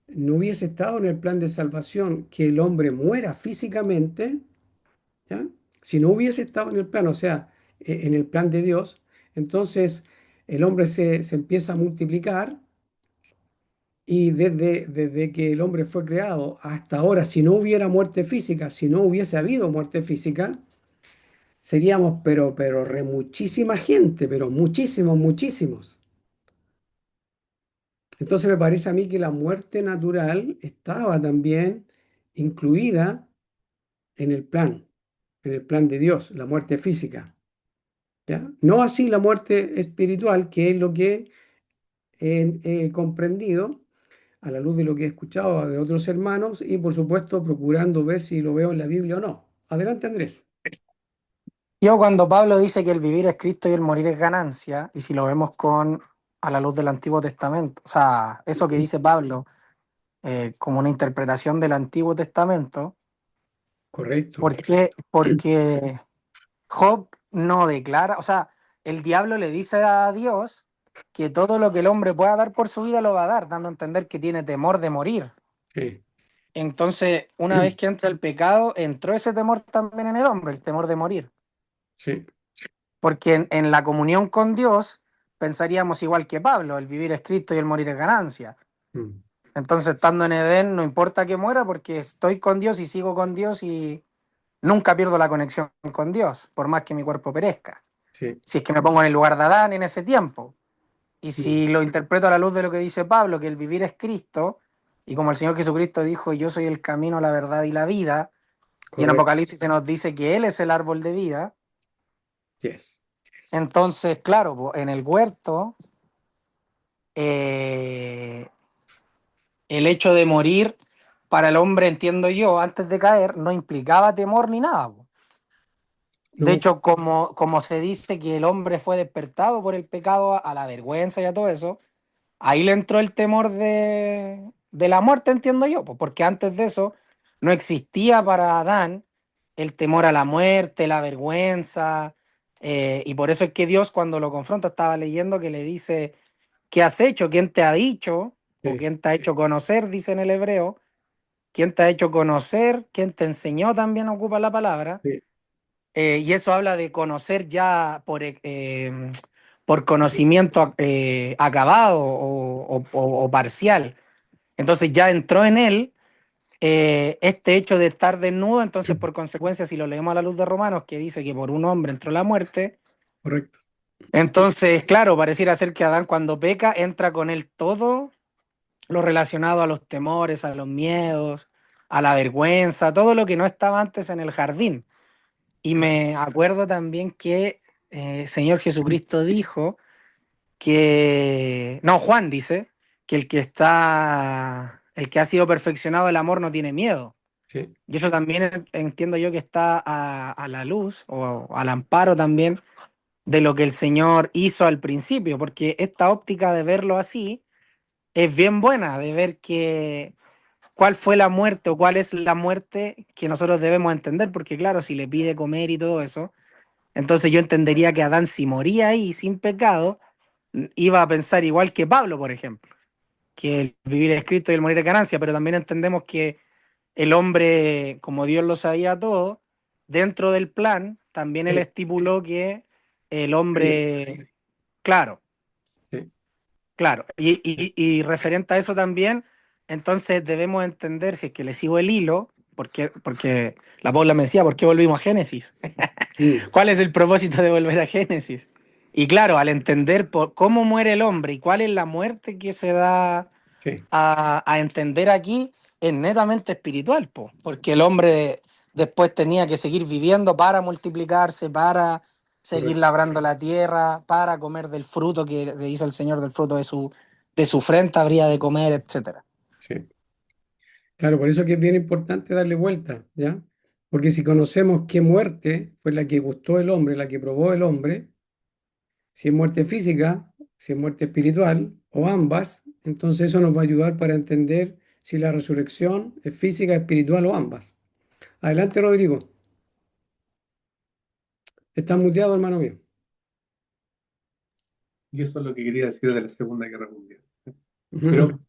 no hubiese estado en el plan de salvación que el hombre muera físicamente, ¿ya? Si no hubiese estado en el plan, o sea, en el plan de Dios, entonces el hombre se empieza a multiplicar y desde que el hombre fue creado hasta ahora, si no hubiera muerte física, si no hubiese habido muerte física, seríamos, pero re muchísima gente, pero muchísimos, muchísimos. Entonces me parece a mí que la muerte natural estaba también incluida en el plan de Dios, la muerte física. ¿Ya? No así la muerte espiritual, que es lo que he comprendido a la luz de lo que he escuchado de otros hermanos y por supuesto procurando ver si lo veo en la Biblia o no. Adelante, Andrés. Yo cuando Pablo dice que el vivir es Cristo y el morir es ganancia, y si lo vemos con a la luz del Antiguo Testamento, o sea, eso que dice Pablo como una interpretación del Antiguo Testamento, Correcto. ¿por qué? Porque Job no declara, o sea, el diablo le dice a Dios que todo lo que el hombre pueda dar por su vida lo va a dar, dando a entender que tiene temor de morir. Sí, Entonces, una vez que entra el pecado, entró ese temor también en el hombre, el temor de morir. sí. Porque en la comunión con Dios pensaríamos igual que Pablo, el vivir es Cristo y el morir es ganancia. Mm, Entonces, estando en Edén, no importa que muera porque estoy con Dios y sigo con Dios y nunca pierdo la conexión con Dios, por más que mi cuerpo perezca. sí. Si es que me pongo en el lugar de Adán en ese tiempo. Y Mm, si lo interpreto a la luz de lo que dice Pablo, que el vivir es Cristo, y como el Señor Jesucristo dijo, yo soy el camino, la verdad y la vida, y en correcto. Apocalipsis se nos dice que Él es el árbol de vida, Yes. entonces, claro, en el huerto, eh, el hecho de morir para el hombre, entiendo yo, antes de caer, no implicaba temor ni nada. De No, hecho, como se dice que el hombre fue despertado por el pecado a la vergüenza y a todo eso, ahí le entró el temor de la muerte, entiendo yo, pues, porque antes de eso no existía para Adán el temor a la muerte, la vergüenza, y por eso es que Dios cuando lo confronta, estaba leyendo que le dice, ¿qué has hecho? ¿Quién te ha dicho? O sí, ¿quién te ha hecho conocer? Dice en el hebreo. ¿Quién te ha hecho conocer? ¿Quién te enseñó? También ocupa la palabra. sí, Y eso habla de conocer ya por conocimiento acabado o parcial. Entonces ya entró en él este hecho de estar desnudo, entonces por consecuencia, si lo leemos a la luz de Romanos, que dice que por un hombre entró la muerte, correcto. entonces, claro, pareciera ser que Adán cuando peca entra con él todo lo relacionado a los temores, a los miedos, a la vergüenza, todo lo que no estaba antes en el jardín. Y me acuerdo también que Señor Jesucristo dijo que, no, Juan dice que el que ha sido perfeccionado el amor no tiene miedo. Sí, Y eso también entiendo yo que está a la luz o al amparo también de lo que el Señor hizo al principio, porque esta óptica de verlo así es bien buena, de ver que cuál fue la muerte o cuál es la muerte que nosotros debemos entender, porque claro, si le pide comer y todo eso, entonces yo entendería que Adán si moría ahí sin pecado, iba a pensar igual que Pablo, por ejemplo, que el vivir es Cristo y el morir es ganancia, pero también entendemos que el hombre, como Dios lo sabía todo, dentro del plan, también él sí, estipuló que el hombre Claro, Sí, claro. Y referente a eso también, entonces debemos entender, si es que le sigo el hilo, porque la Paula me decía, ¿por qué volvimos a Génesis? mm, ¿Cuál es el propósito de volver a Génesis? Y claro, al entender cómo muere el hombre y cuál es la muerte que se da sí, a entender aquí, es netamente espiritual, po, porque el hombre después tenía que seguir viviendo para multiplicarse, para seguir correcto. labrando la tierra, para comer del fruto que le hizo el Señor, del fruto de su frente habría de comer, etcétera. Sí. Claro, por eso que es bien importante darle vuelta, ¿ya? Porque si conocemos qué muerte fue la que gustó el hombre, la que probó el hombre, si es muerte física, si es muerte espiritual o ambas, entonces eso nos va a ayudar para entender si la resurrección es física, espiritual o ambas. Adelante, Rodrigo. Estás muteado, hermano mío. Y eso es lo que quería decir de la Segunda Guerra Mundial. Pero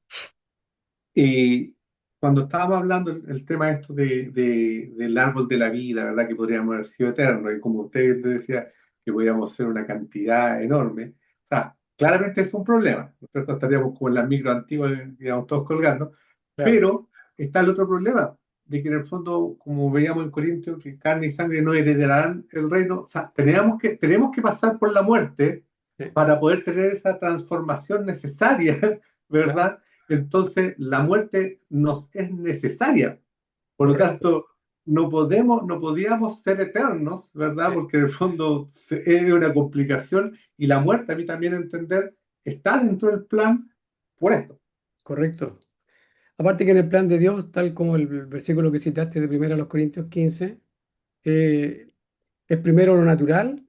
cuando estábamos hablando el tema esto del árbol de la vida, ¿verdad? Que podríamos haber sido eternos, y como usted decía, que podíamos ser una cantidad enorme. O sea, claramente es un problema, ¿no es cierto? Estaríamos como en las micro antiguas, digamos, todos colgando, Claro, pero está el otro problema, de que en el fondo, como veíamos en Corintios, que carne y sangre no heredarán el reino. O sea, tenemos que pasar por la muerte sí, para poder tener esa transformación necesaria, claro, ¿verdad? Entonces, la muerte nos es necesaria. Por lo correcto. tanto, no podíamos ser eternos, ¿verdad? Sí, Porque en el fondo es una complicación, y la muerte, a mí también entender, está dentro del plan por esto. correcto. Aparte que en el plan de Dios, tal como el versículo que citaste de 1 Corintios 15, eh, es primero lo natural,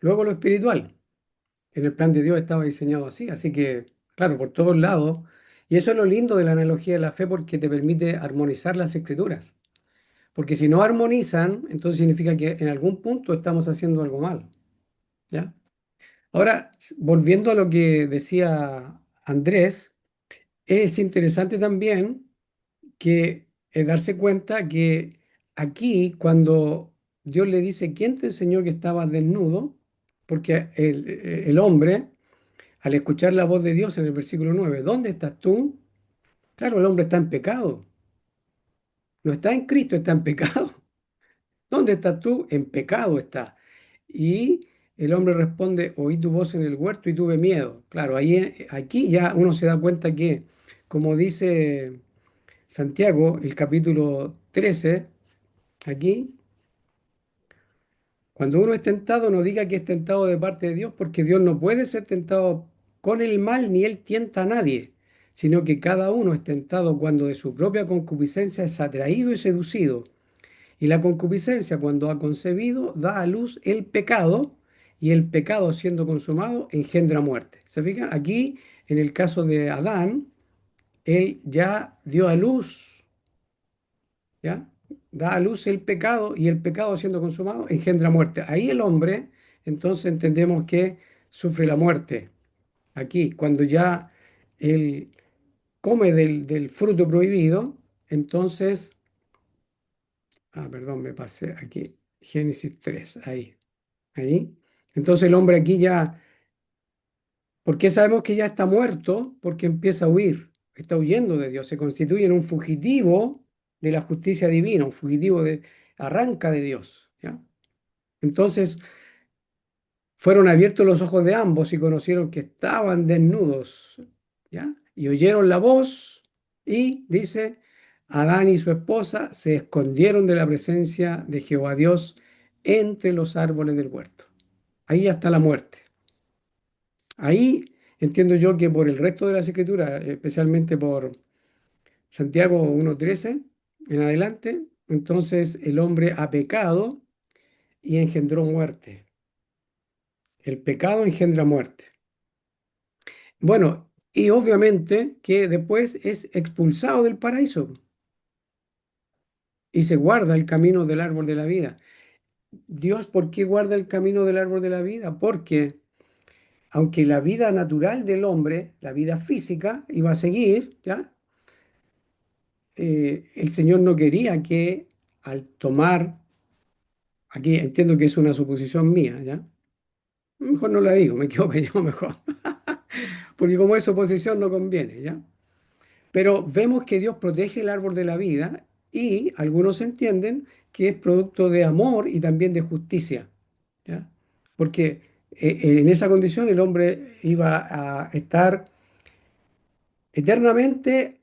luego lo espiritual. En el plan de Dios estaba diseñado así, así que, claro, por todos lados. Y eso es lo lindo de la analogía de la fe porque te permite armonizar las escrituras. Porque si no armonizan, entonces significa que en algún punto estamos haciendo algo mal, ¿ya? Ahora, volviendo a lo que decía Andrés, es interesante también que darse cuenta que aquí, cuando Dios le dice, ¿quién te enseñó que estabas desnudo? Porque el hombre, al escuchar la voz de Dios en el versículo 9, ¿dónde estás tú? Claro, el hombre está en pecado. No está en Cristo, está en pecado. ¿Dónde estás tú? En pecado está. Y el hombre responde, oí tu voz en el huerto y tuve miedo. Claro, aquí ya uno se da cuenta que, como dice Santiago, el capítulo 13, aquí, cuando uno es tentado, no diga que es tentado de parte de Dios, porque Dios no puede ser tentado con el mal, ni él tienta a nadie, sino que cada uno es tentado cuando de su propia concupiscencia es atraído y seducido. Y la concupiscencia, cuando ha concebido, da a luz el pecado, y el pecado, siendo consumado, engendra muerte. ¿Se fijan? Aquí, en el caso de Adán, él ya dio a luz, ¿ya? Da a luz el pecado, y el pecado, siendo consumado, engendra muerte. Ahí el hombre, entonces entendemos que sufre la muerte. Aquí, cuando ya él come del fruto prohibido, entonces, perdón, me pasé aquí, Génesis 3 ahí. Entonces el hombre aquí ya, ¿por qué sabemos que ya está muerto? Porque empieza a huir, está huyendo de Dios, se constituye en un fugitivo de la justicia divina, un fugitivo arranca de Dios, ¿ya? Entonces fueron abiertos los ojos de ambos y conocieron que estaban desnudos, ¿ya? Y oyeron la voz y dice, Adán y su esposa se escondieron de la presencia de Jehová Dios entre los árboles del huerto. Ahí ya está la muerte. Ahí entiendo yo que por el resto de las escrituras, especialmente por Santiago 1:13 en adelante, entonces el hombre ha pecado y engendró muerte. El pecado engendra muerte. Bueno, y obviamente que después es expulsado del paraíso y se guarda el camino del árbol de la vida. Dios, ¿por qué guarda el camino del árbol de la vida? Porque aunque la vida natural del hombre, la vida física, iba a seguir, ¿ya? El Señor no quería que al tomar, aquí entiendo que es una suposición mía, ¿ya? Mejor no la digo, me quedo callado mejor. Porque como es oposición no conviene, ¿ya? Pero vemos que Dios protege el árbol de la vida y algunos entienden que es producto de amor y también de justicia, ¿ya? Porque en esa condición el hombre iba a estar eternamente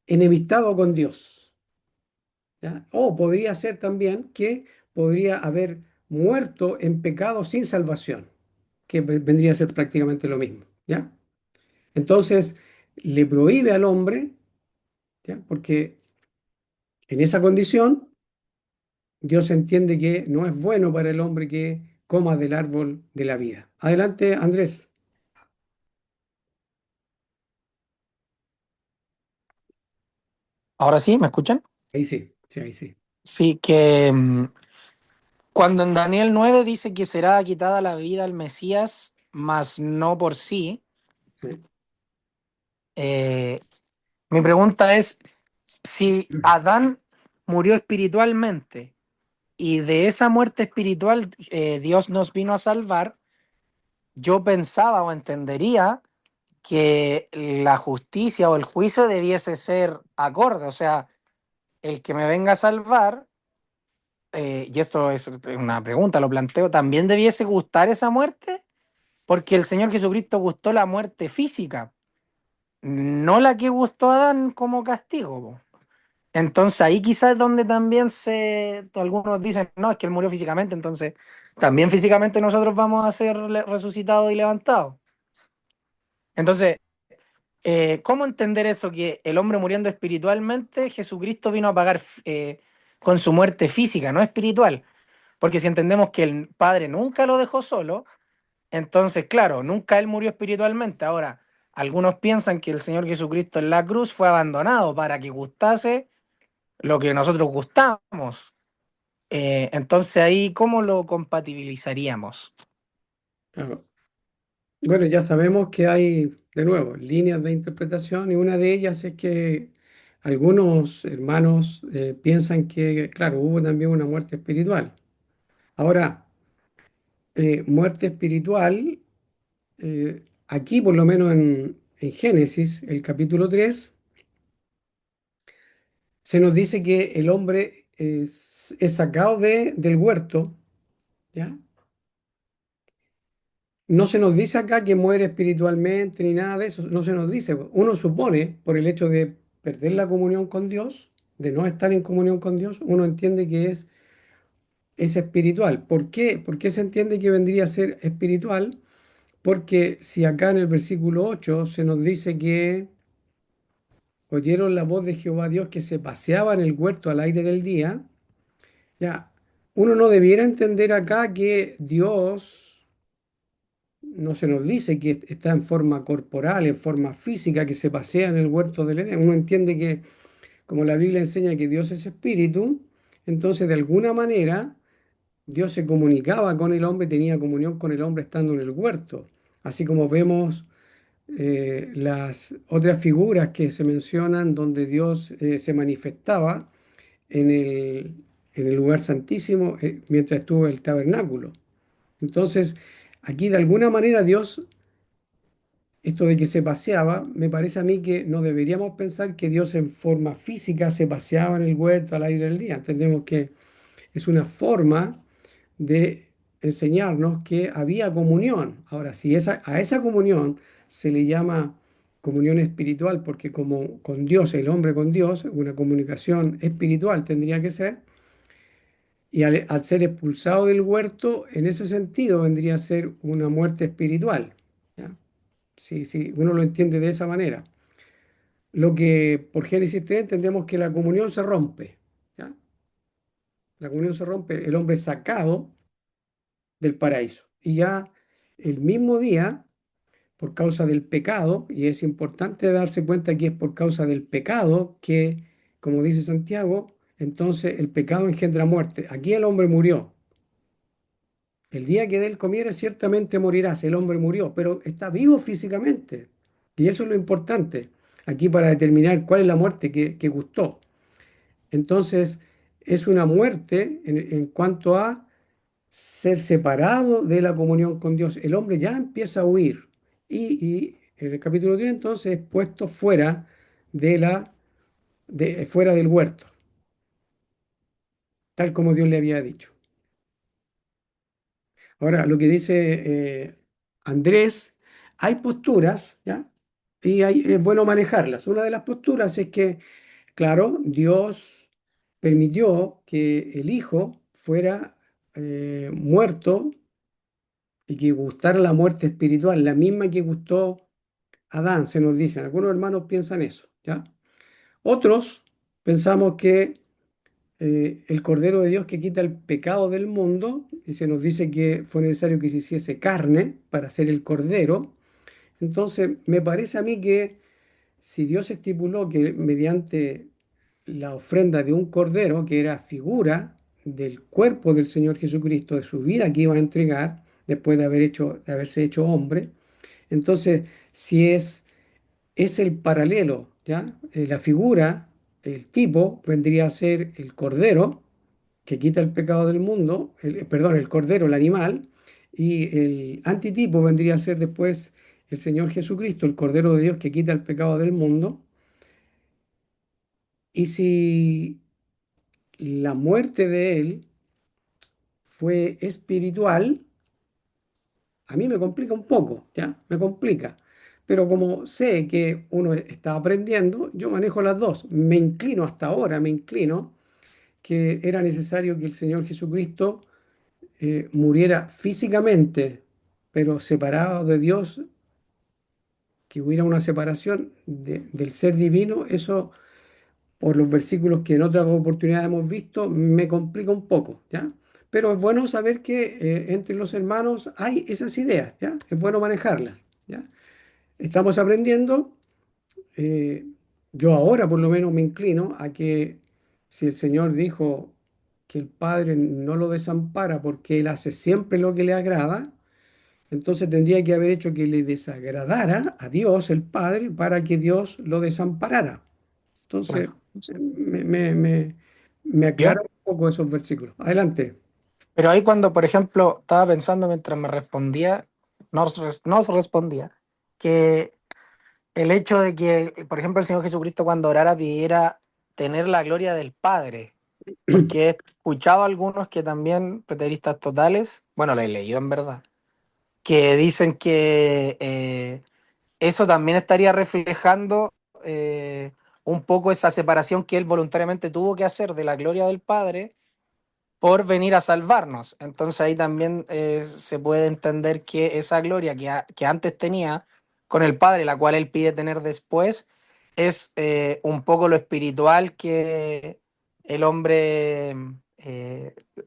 enemistado con Dios, ¿ya? O podría ser también que podría haber muerto en pecado sin salvación, que vendría a ser prácticamente lo mismo, ¿ya? Entonces le prohíbe al hombre, ¿ya? Porque en esa condición Dios entiende que no es bueno para el hombre que coma del árbol de la vida. Adelante, Andrés. Ahora sí, ¿me escuchan? Ahí sí, sí, ahí sí. Sí, que cuando en Daniel 9 dice que será quitada la vida al Mesías, mas no por sí, Sí. eh, mi pregunta es, si Adán murió espiritualmente y de esa muerte espiritual Dios nos vino a salvar, yo pensaba o entendería que la justicia o el juicio debiese ser acorde, o sea, el que me venga a salvar, y esto es una pregunta, lo planteo, ¿también debiese gustar esa muerte? Porque el Señor Jesucristo gustó la muerte física, no la que gustó a Adán como castigo, po. Entonces ahí quizás es donde también algunos dicen, no, es que él murió físicamente, entonces también físicamente nosotros vamos a ser resucitados y levantados. Entonces, ¿cómo entender eso? Que el hombre muriendo espiritualmente, Jesucristo vino a pagar con su muerte física, no espiritual. Porque si entendemos que el Padre nunca lo dejó solo, entonces, claro, nunca él murió espiritualmente. Ahora, algunos piensan que el Señor Jesucristo en la cruz fue abandonado para que gustase lo que nosotros gustamos. Entonces ahí, ¿cómo lo compatibilizaríamos? Claro. Bueno, ya sabemos que hay, de nuevo, líneas de interpretación y una de ellas es que algunos hermanos piensan que, claro, hubo también una muerte espiritual. Ahora, muerte espiritual, aquí por lo menos en Génesis, el capítulo 3 se nos dice que el hombre es sacado del huerto, ¿ya? No se nos dice acá que muere espiritualmente ni nada de eso, no se nos dice. Uno supone, por el hecho de perder la comunión con Dios, de no estar en comunión con Dios, uno entiende que es espiritual. ¿Por qué? ¿Por qué se entiende que vendría a ser espiritual? Porque si acá en el versículo 8 se nos dice que oyeron la voz de Jehová Dios que se paseaba en el huerto al aire del día, ya, uno no debiera entender acá que Dios no se nos dice que está en forma corporal, en forma física, que se pasea en el huerto del Edén. Uno entiende que, como la Biblia enseña que Dios es espíritu, entonces de alguna manera Dios se comunicaba con el hombre, tenía comunión con el hombre estando en el huerto. Así como vemos las otras figuras que se mencionan donde Dios se manifestaba en en el lugar santísimo mientras estuvo el tabernáculo. Entonces, aquí de alguna manera Dios, esto de que se paseaba, me parece a mí que no deberíamos pensar que Dios en forma física se paseaba en el huerto al aire del día. Entendemos que es una forma de enseñarnos que había comunión. Ahora, si a esa comunión se le llama comunión espiritual, porque como con Dios, el hombre con Dios, una comunicación espiritual tendría que ser, y al ser expulsado del huerto, en ese sentido vendría a ser una muerte espiritual. ¿Ya? Si uno lo entiende de esa manera. Lo que por Génesis 3 entendemos que la comunión se rompe. ¿Ya? La comunión se rompe, el hombre es sacado del paraíso. Y ya el mismo día, por causa del pecado, y es importante darse cuenta que es por causa del pecado que, como dice Santiago, entonces el pecado engendra muerte. Aquí el hombre murió. El día que de él comieres, ciertamente morirás. El hombre murió, pero está vivo físicamente. Y eso es lo importante aquí para determinar cuál es la muerte que gustó. Entonces, es una muerte en cuanto a ser separado de la comunión con Dios. El hombre ya empieza a huir y en el capítulo 10 entonces es puesto fuera de fuera del huerto, tal como Dios le había dicho. Ahora, lo que dice Andrés, hay posturas, ¿ya? Es bueno manejarlas. Una de las posturas es que, claro, Dios permitió que el Hijo fuera muerto y que gustara la muerte espiritual, la misma que gustó Adán, se nos dicen. Algunos hermanos piensan eso, ¿ya? Otros pensamos que el Cordero de Dios que quita el pecado del mundo, y se nos dice que fue necesario que se hiciese carne para ser el Cordero. Entonces, me parece a mí que si Dios estipuló que mediante la ofrenda de un Cordero, que era figura del cuerpo del Señor Jesucristo, de su vida que iba a entregar después de haberse hecho hombre, entonces, si es el paralelo, ¿ya? La figura, el tipo, vendría a ser el cordero que quita el pecado del mundo, perdón, el cordero, el animal, y el antitipo vendría a ser después el Señor Jesucristo, el Cordero de Dios que quita el pecado del mundo. Y si la muerte de él fue espiritual, a mí me complica un poco, ¿ya? Me complica. Pero como sé que uno está aprendiendo, yo manejo las dos. Me inclino hasta ahora, me inclino que era necesario que el Señor Jesucristo muriera físicamente, pero separado de Dios, que hubiera una separación del ser divino. Eso, por los versículos que en otras oportunidades hemos visto, me complica un poco, ¿ya? Pero es bueno saber que entre los hermanos hay esas ideas, ¿ya? Es bueno manejarlas, ¿ya? Estamos aprendiendo. eh, yo ahora por lo menos me inclino a que si el Señor dijo que el Padre no lo desampara porque Él hace siempre lo que le agrada, entonces tendría que haber hecho que le desagradara a Dios, el Padre, para que Dios lo desamparara. Entonces, Claro. me aclara ¿Yo? un poco esos versículos. Adelante. Pero ahí cuando, por ejemplo, estaba pensando mientras me respondía, nos respondía, que el hecho de que, por ejemplo, el Señor Jesucristo cuando orara pidiera tener la gloria del Padre, porque he escuchado a algunos que también, preteristas totales, bueno, lo he leído en verdad, que dicen que eso también estaría reflejando un poco esa separación que él voluntariamente tuvo que hacer de la gloria del Padre por venir a salvarnos. Entonces ahí también se puede entender que esa gloria que antes tenía con el Padre, la cual él pide tener después, es un poco lo espiritual que el hombre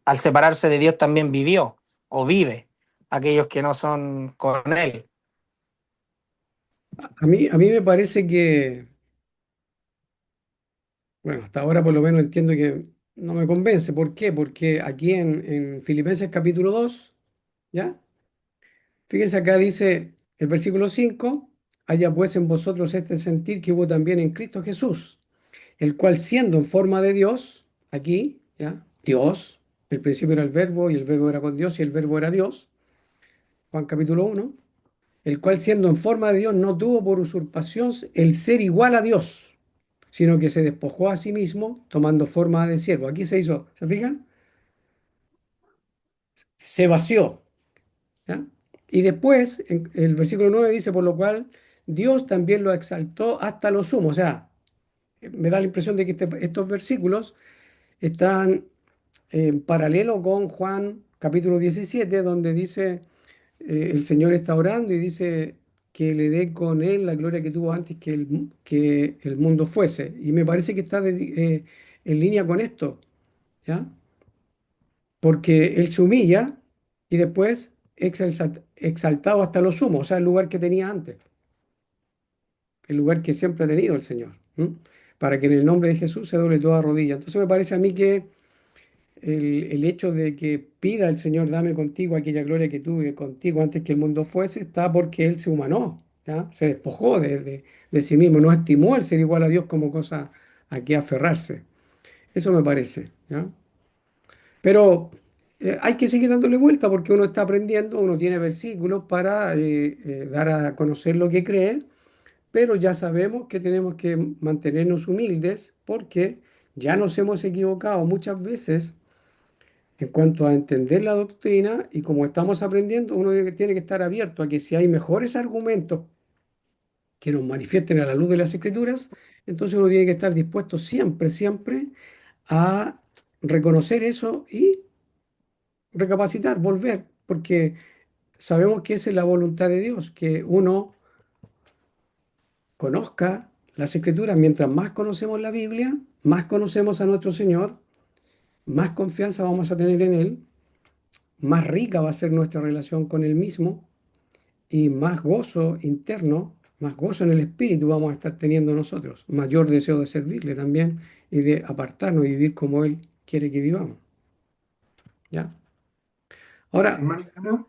al separarse de Dios también vivió o vive, aquellos que no son con él. A mí me parece que, bueno, hasta ahora por lo menos entiendo que no me convence. ¿Por qué? Porque aquí en Filipenses capítulo 2, ¿ya? Fíjense acá dice el versículo 5: haya pues en vosotros este sentir que hubo también en Cristo Jesús, el cual siendo en forma de Dios, aquí, ¿ya? Dios, el principio era el verbo y el verbo era con Dios y el verbo era Dios, Juan capítulo 1, el cual siendo en forma de Dios no tuvo por usurpación el ser igual a Dios, sino que se despojó a sí mismo tomando forma de siervo. Aquí se hizo, ¿se fijan? Se vació, ¿ya? Y después, en el versículo 9 dice, por lo cual Dios también lo exaltó hasta lo sumo. O sea, me da la impresión de que estos versículos están en paralelo con Juan capítulo 17, donde dice, el Señor está orando y dice que le dé con él la gloria que tuvo antes que el mundo fuese. Y me parece que está en línea con esto, ¿ya? Porque él se humilla y después exaltado hasta lo sumo, o sea, el lugar que tenía antes, el lugar que siempre ha tenido el Señor, ¿m? Para que en el nombre de Jesús se doble toda rodilla. Entonces me parece a mí que el hecho de que pida el Señor, dame contigo aquella gloria que tuve contigo antes que el mundo fuese, está porque Él se humanó, ¿ya? Se despojó de sí mismo, no estimó el ser igual a Dios como cosa a que aferrarse. Eso me parece, ¿ya? Pero hay que seguir dándole vuelta porque uno está aprendiendo, uno tiene versículos para dar a conocer lo que cree, pero ya sabemos que tenemos que mantenernos humildes porque ya nos hemos equivocado muchas veces en cuanto a entender la doctrina y como estamos aprendiendo, uno tiene que estar abierto a que si hay mejores argumentos que nos manifiesten a la luz de las Escrituras, entonces uno tiene que estar dispuesto siempre, siempre a reconocer eso y recapacitar, volver, porque sabemos que esa es la voluntad de Dios, que uno conozca las Escrituras. Mientras más conocemos la Biblia, más conocemos a nuestro Señor, más confianza vamos a tener en Él, más rica va a ser nuestra relación con Él mismo y más gozo interno, más gozo en el espíritu vamos a estar teniendo nosotros, mayor deseo de servirle también y de apartarnos y vivir como Él quiere que vivamos. ¿Ya? Ahora, Hermano Llano,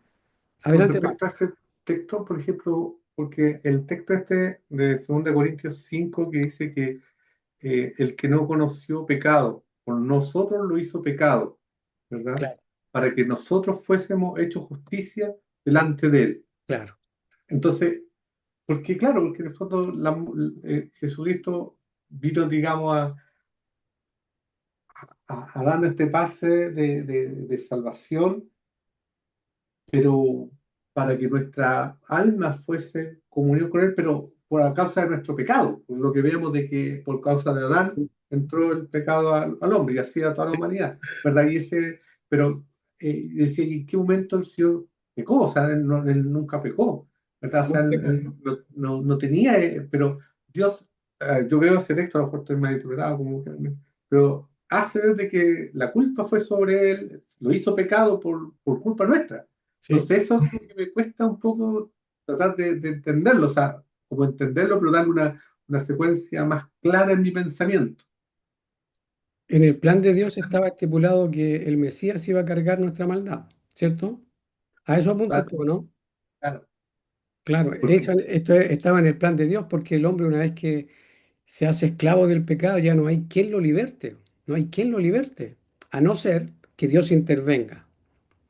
con adelante, hermano. respecto a ese texto, por ejemplo, porque el texto este de 2 Corintios 5 que dice que el que no conoció pecado, por nosotros lo hizo pecado, ¿verdad? Claro, Para que nosotros fuésemos hechos justicia delante de él. claro. Entonces, porque claro, porque en el fondo Jesucristo vino, digamos, a darnos este pase de salvación, pero para que nuestra alma fuese comunión con Él, pero por a causa de nuestro pecado, por lo que vemos de que por causa de Adán entró el pecado al hombre y así a toda la humanidad, ¿verdad? Pero decía, ¿y en qué momento el Señor pecó? O sea, él nunca pecó, ¿verdad? O sea, Jamás él pecó. no tenía, pero Dios, yo veo ese texto, a lo mejor estoy mal interpretado, pero hace ver de que la culpa fue sobre él, lo hizo pecado por culpa nuestra. Sí. Entonces eso es lo que me cuesta un poco tratar de entenderlo, o sea, como entenderlo, pero darle una secuencia más clara en mi pensamiento. En el plan de Dios estaba estipulado que el Mesías iba a cargar nuestra maldad, ¿cierto? A eso apuntas ¿Verdad? tú, ¿no? Claro, Claro, porque esto estaba en el plan de Dios porque el hombre una vez que se hace esclavo del pecado ya no hay quien lo liberte, no hay quien lo liberte, a no ser que Dios intervenga.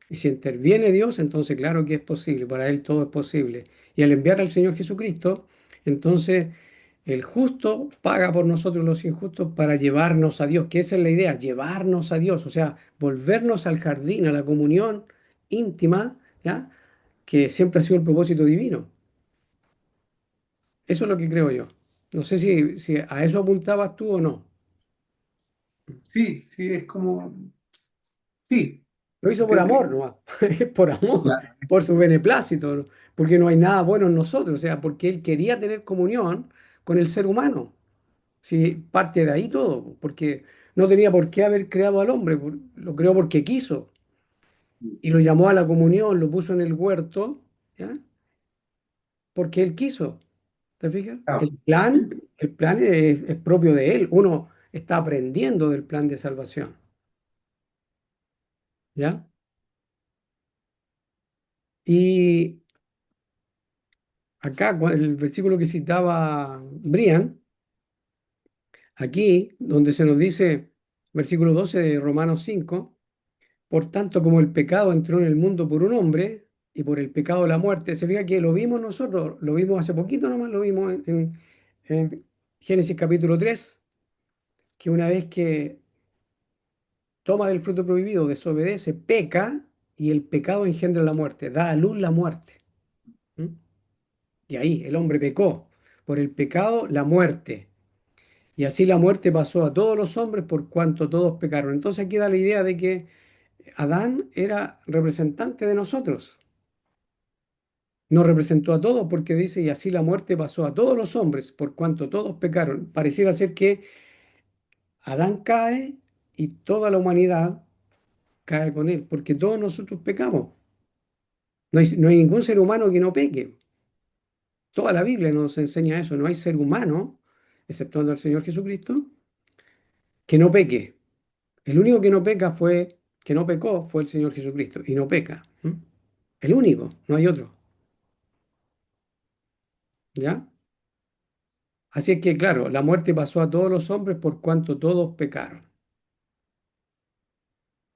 Y si interviene Dios, entonces claro que es posible, para Él todo es posible. Y al enviar al Señor Jesucristo, entonces el justo paga por nosotros los injustos para llevarnos a Dios, que esa es la idea, llevarnos a Dios, o sea, volvernos al jardín, a la comunión íntima, ¿ya? Que siempre ha sido el propósito divino. Eso es lo que creo yo. No sé si a eso apuntabas tú o no. sí, sí, es como, sí, Lo hizo por entiendo. amor, ¿no? Es por amor, Claro, por su beneplácito, ¿no? Porque no hay nada bueno en nosotros, o sea, porque Él quería tener comunión con el ser humano. Sí, parte de ahí todo, porque no tenía por qué haber creado al hombre, lo creó porque quiso y lo llamó a la comunión, lo puso en el huerto, ¿ya? Porque Él quiso, ¿te fijas? claro. El plan es propio de Él, uno está aprendiendo del plan de salvación, ¿ya? Y acá, el versículo que citaba Brian, aquí donde se nos dice, versículo 12 de Romanos 5, por tanto como el pecado entró en el mundo por un hombre y por el pecado la muerte, se fija que lo vimos nosotros, lo vimos hace poquito nomás, lo vimos en Génesis capítulo 3, que una vez que toma del fruto prohibido, desobedece, peca y el pecado engendra la muerte, da a luz la muerte. ¿Mm? Y ahí el hombre pecó, por el pecado la muerte. Y así la muerte pasó a todos los hombres por cuanto todos pecaron. Entonces aquí da la idea de que Adán era representante de nosotros. Nos representó a todos porque dice, y así la muerte pasó a todos los hombres por cuanto todos pecaron. Pareciera ser que Adán cae y toda la humanidad cae con él, porque todos nosotros pecamos. No hay ningún ser humano que no peque. Toda la Biblia nos enseña eso. No hay ser humano, exceptuando al Señor Jesucristo, que no peque. El único que no pecó fue el Señor Jesucristo y no peca. ¿M? El único, no hay otro. ¿Ya? Así es que, claro, la muerte pasó a todos los hombres por cuanto todos pecaron.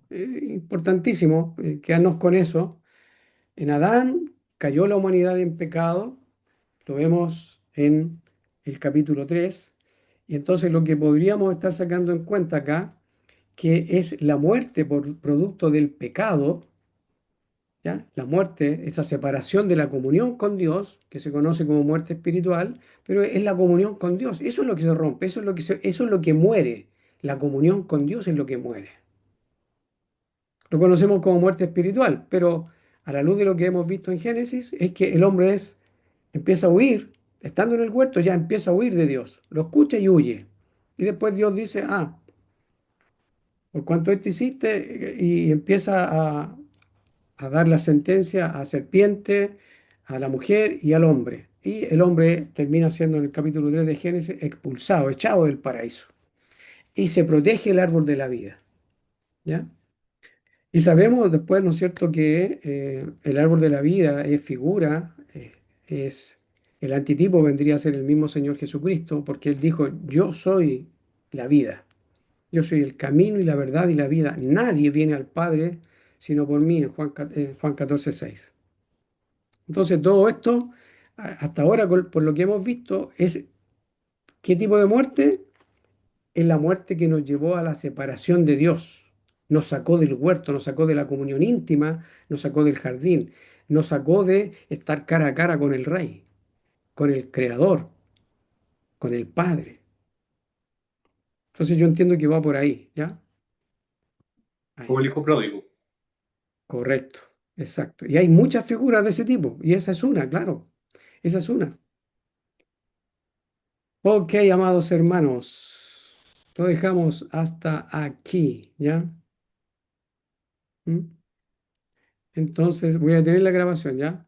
Importantísimo quedarnos con eso. En Adán cayó la humanidad en pecado, lo vemos en el capítulo 3 y entonces lo que podríamos estar sacando en cuenta acá, que es la muerte por producto del pecado, ¿ya? La muerte, esta separación de la comunión con Dios, que se conoce como muerte espiritual, pero es la comunión con Dios. Eso es lo que se rompe, eso es lo que muere. La comunión con Dios es lo que muere. Lo conocemos como muerte espiritual, pero a la luz de lo que hemos visto en Génesis, es que el hombre empieza a huir, estando en el huerto ya empieza a huir de Dios, lo escucha y huye. Y después Dios dice, por cuanto esto hiciste, y empieza a dar la sentencia a serpiente, a la mujer y al hombre. Y el hombre termina siendo en el capítulo 3 de Génesis expulsado, echado del paraíso. Y se protege el árbol de la vida. ¿Ya? Y sabemos después, ¿no es cierto?, que el árbol de la vida es figura, es el antitipo vendría a ser el mismo Señor Jesucristo, porque Él dijo, yo soy la vida, yo soy el camino y la verdad y la vida. Nadie viene al Padre sino por mí, en Juan 14:6. Entonces, todo esto, hasta ahora, por lo que hemos visto, es qué tipo de muerte es la muerte que nos llevó a la separación de Dios. Nos sacó del huerto, nos sacó de la comunión íntima, nos sacó del jardín, nos sacó de estar cara a cara con el Rey, con el Creador, con el Padre. Entonces yo entiendo que va por ahí, ¿ya? Como Ahí, el hijo pródigo. correcto, exacto. Y hay muchas figuras de ese tipo, y esa es una, claro, esa es una. Ok, amados hermanos, lo dejamos hasta aquí, ¿ya? ¿Mm? Entonces voy a tener la grabación, ¿ya?